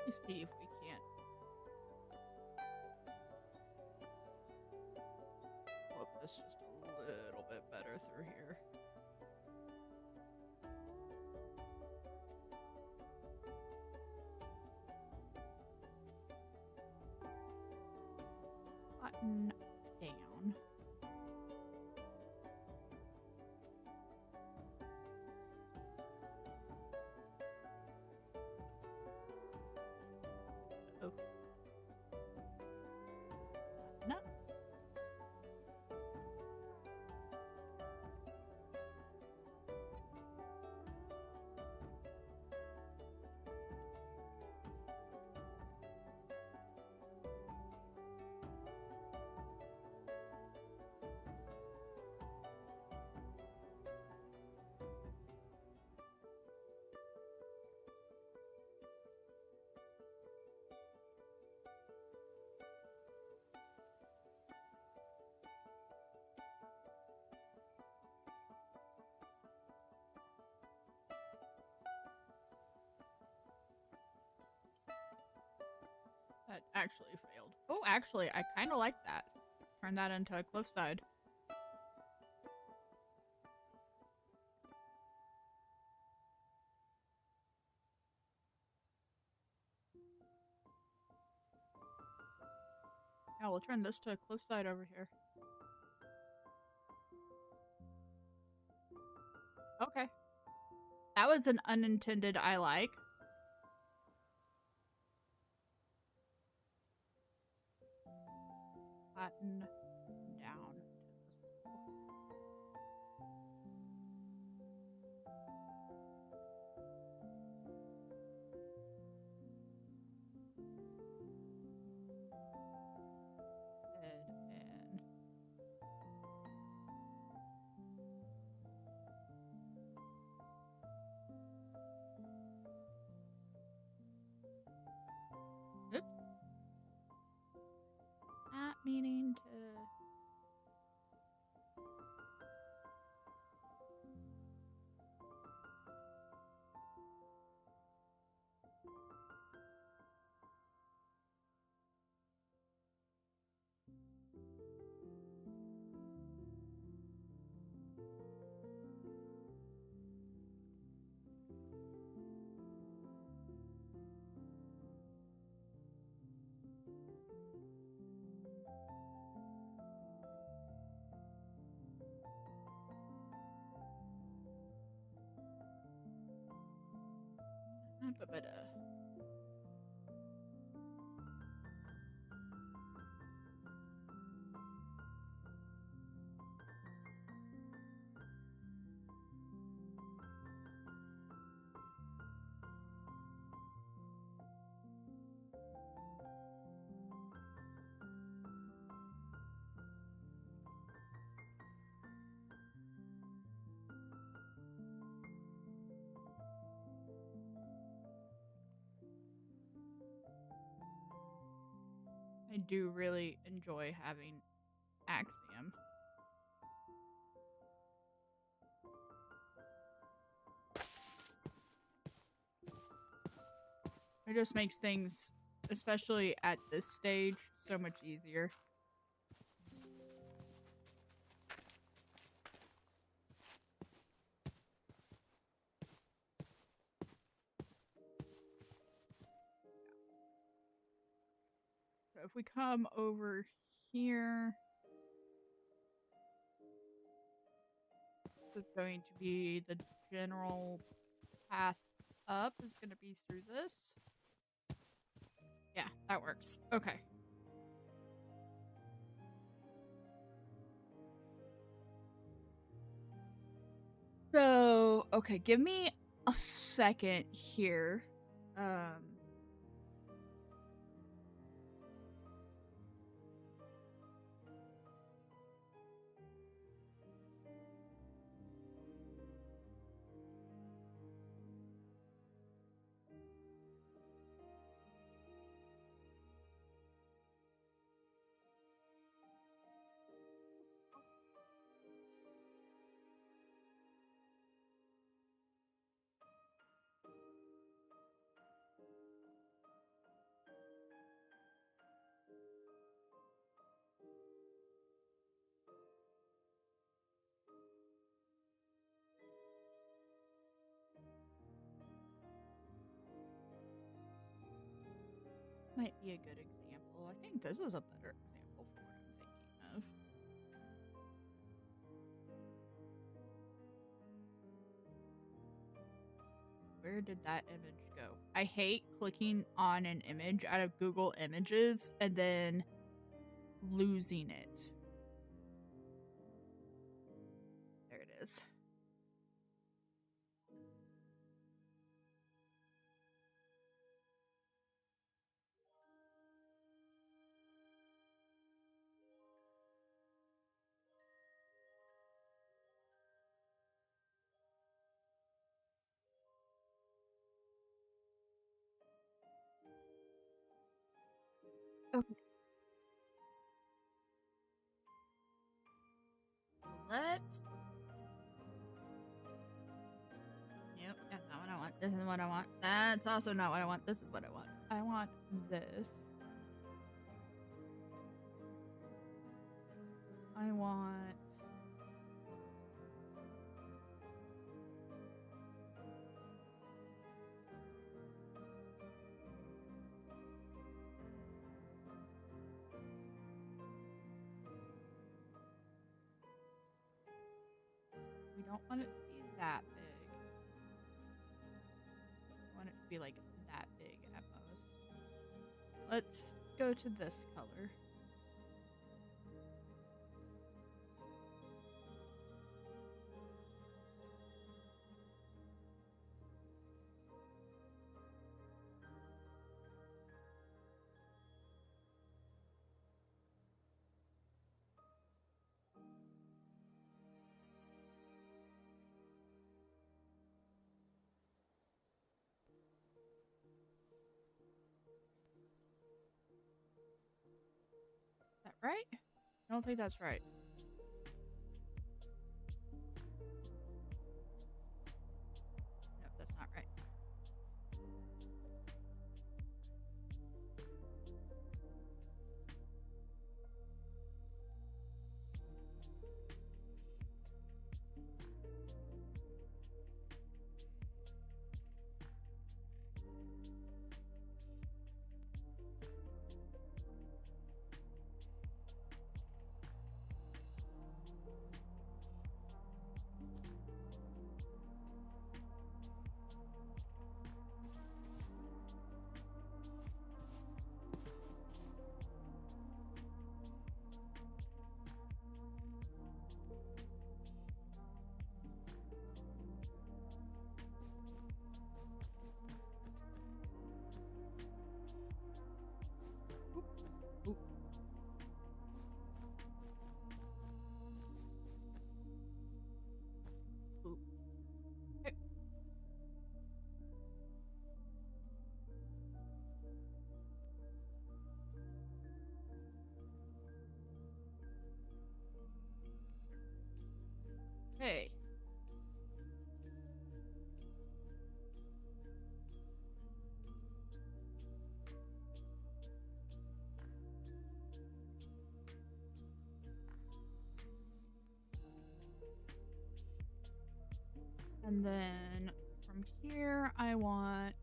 Let's see if we can't flip this just a little bit better through here. Button down. Oh. No. That actually failed. Oh, actually, I kind of like that. Turn that into a cliffside. Yeah, we'll turn this to a cliffside over here. Okay. That was an unintended I like. Button down to this head and oops. Not meaning to. But I do really enjoy having Axiom. It just makes things, especially at this stage, so much easier. So if we come over here, this is going to be the general path up is going to be through this. Yeah, that works. Okay. So, okay, give me a second here. Might be a good example. I think this is a better example for what I'm thinking of. Where did that image go? I hate clicking on an image out of Google Images and then losing it. There it is. Okay. Let's. Yep, that's not what I want. This is what I want. That's also not what I want. This is what I want. I want this. I want. We don't want it to be that big. I want it to be like that big at most. Let's go to this color. Is that right? I don't think that's right. Nope, that's not right. And then from here, I want...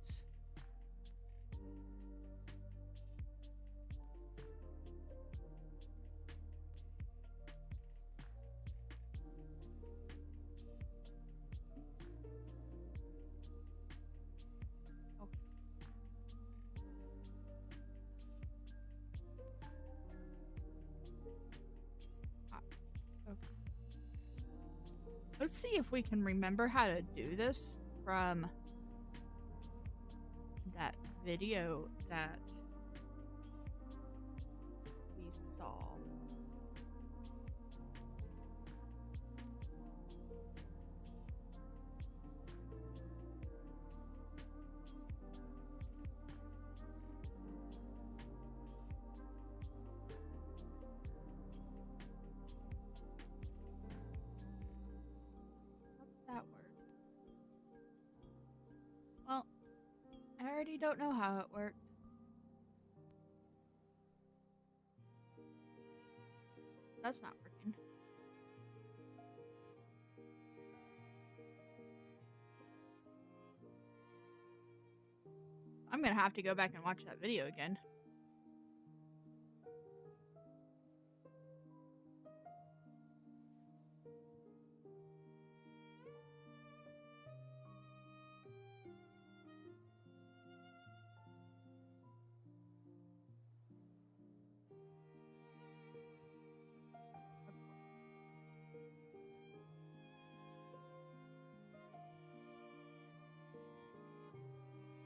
Let's see if we can remember how to do this from that video that we saw. That work? Well, I already don't know how it worked. That's not working. I'm gonna have to go back and watch that video again.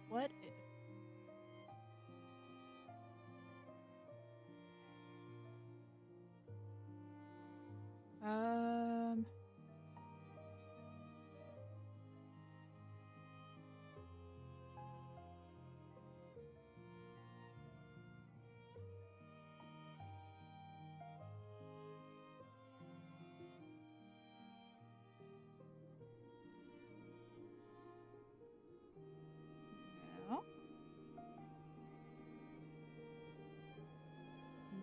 What if... No.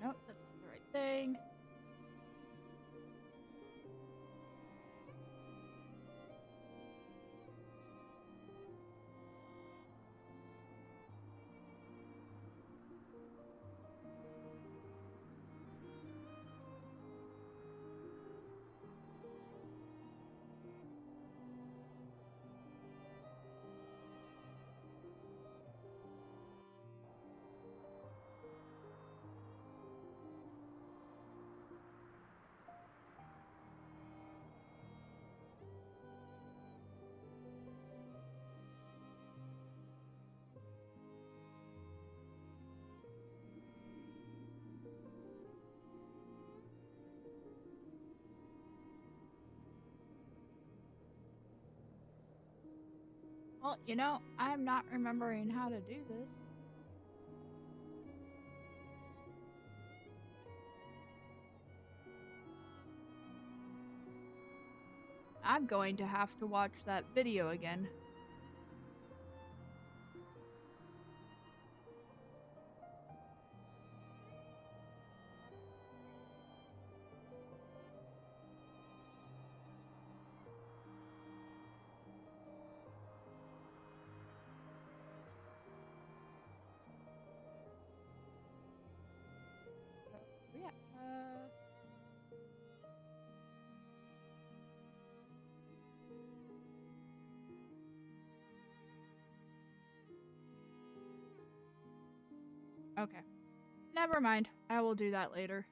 Nope, that's not the right thing. Well, you know, I'm not remembering how to do this. I'm going to have to watch that video again. Yeah. Okay. Never mind. I will do that later.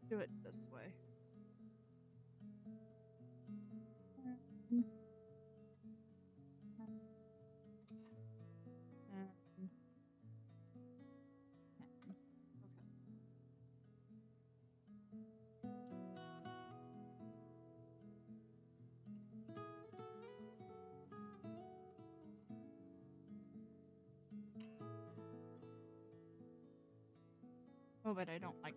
Do it this way. Oh, but I don't like...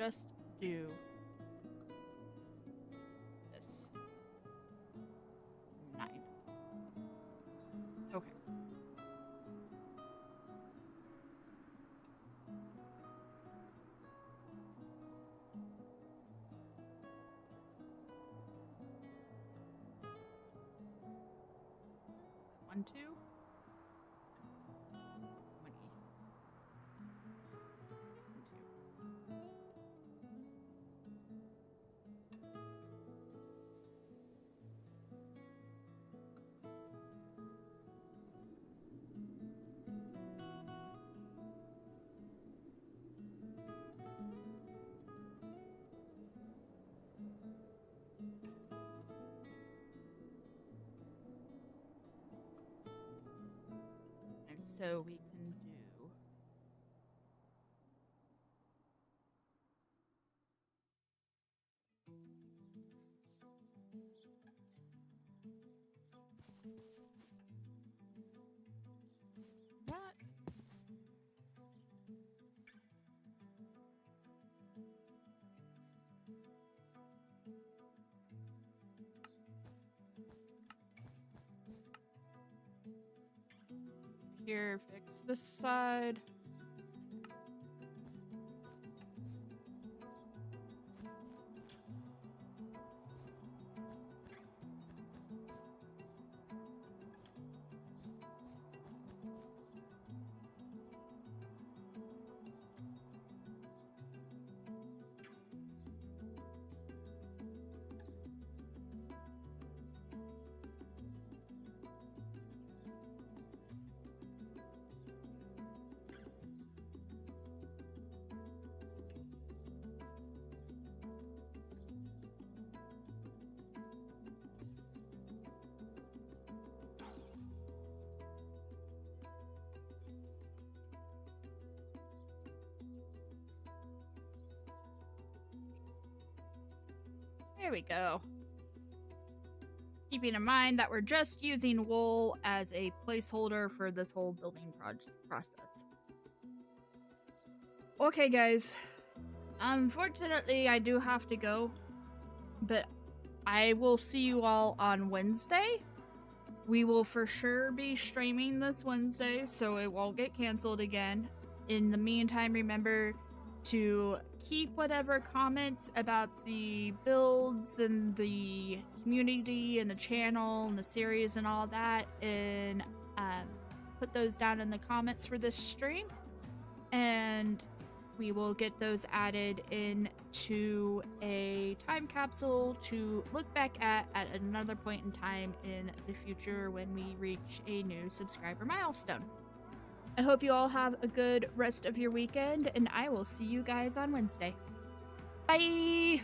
just do this. 9. Okay. One, 2. 20. 1, 2. And so we can do that. Here, fix this side. There we go. Keeping in mind that we're just using wool as a placeholder for this whole building process. Okay, guys. Unfortunately, I do have to go, but I will see you all on Wednesday. We will for sure be streaming this Wednesday, so it won't get canceled again. In the meantime, remember to keep whatever comments about the builds and the community and the channel and the series and all that, and put those down in the comments for this stream, and we will get those added into a time capsule to look back at another point in time in the future when we reach a new subscriber milestone. I hope you all have a good rest of your weekend, and I will see you guys on Wednesday. Bye!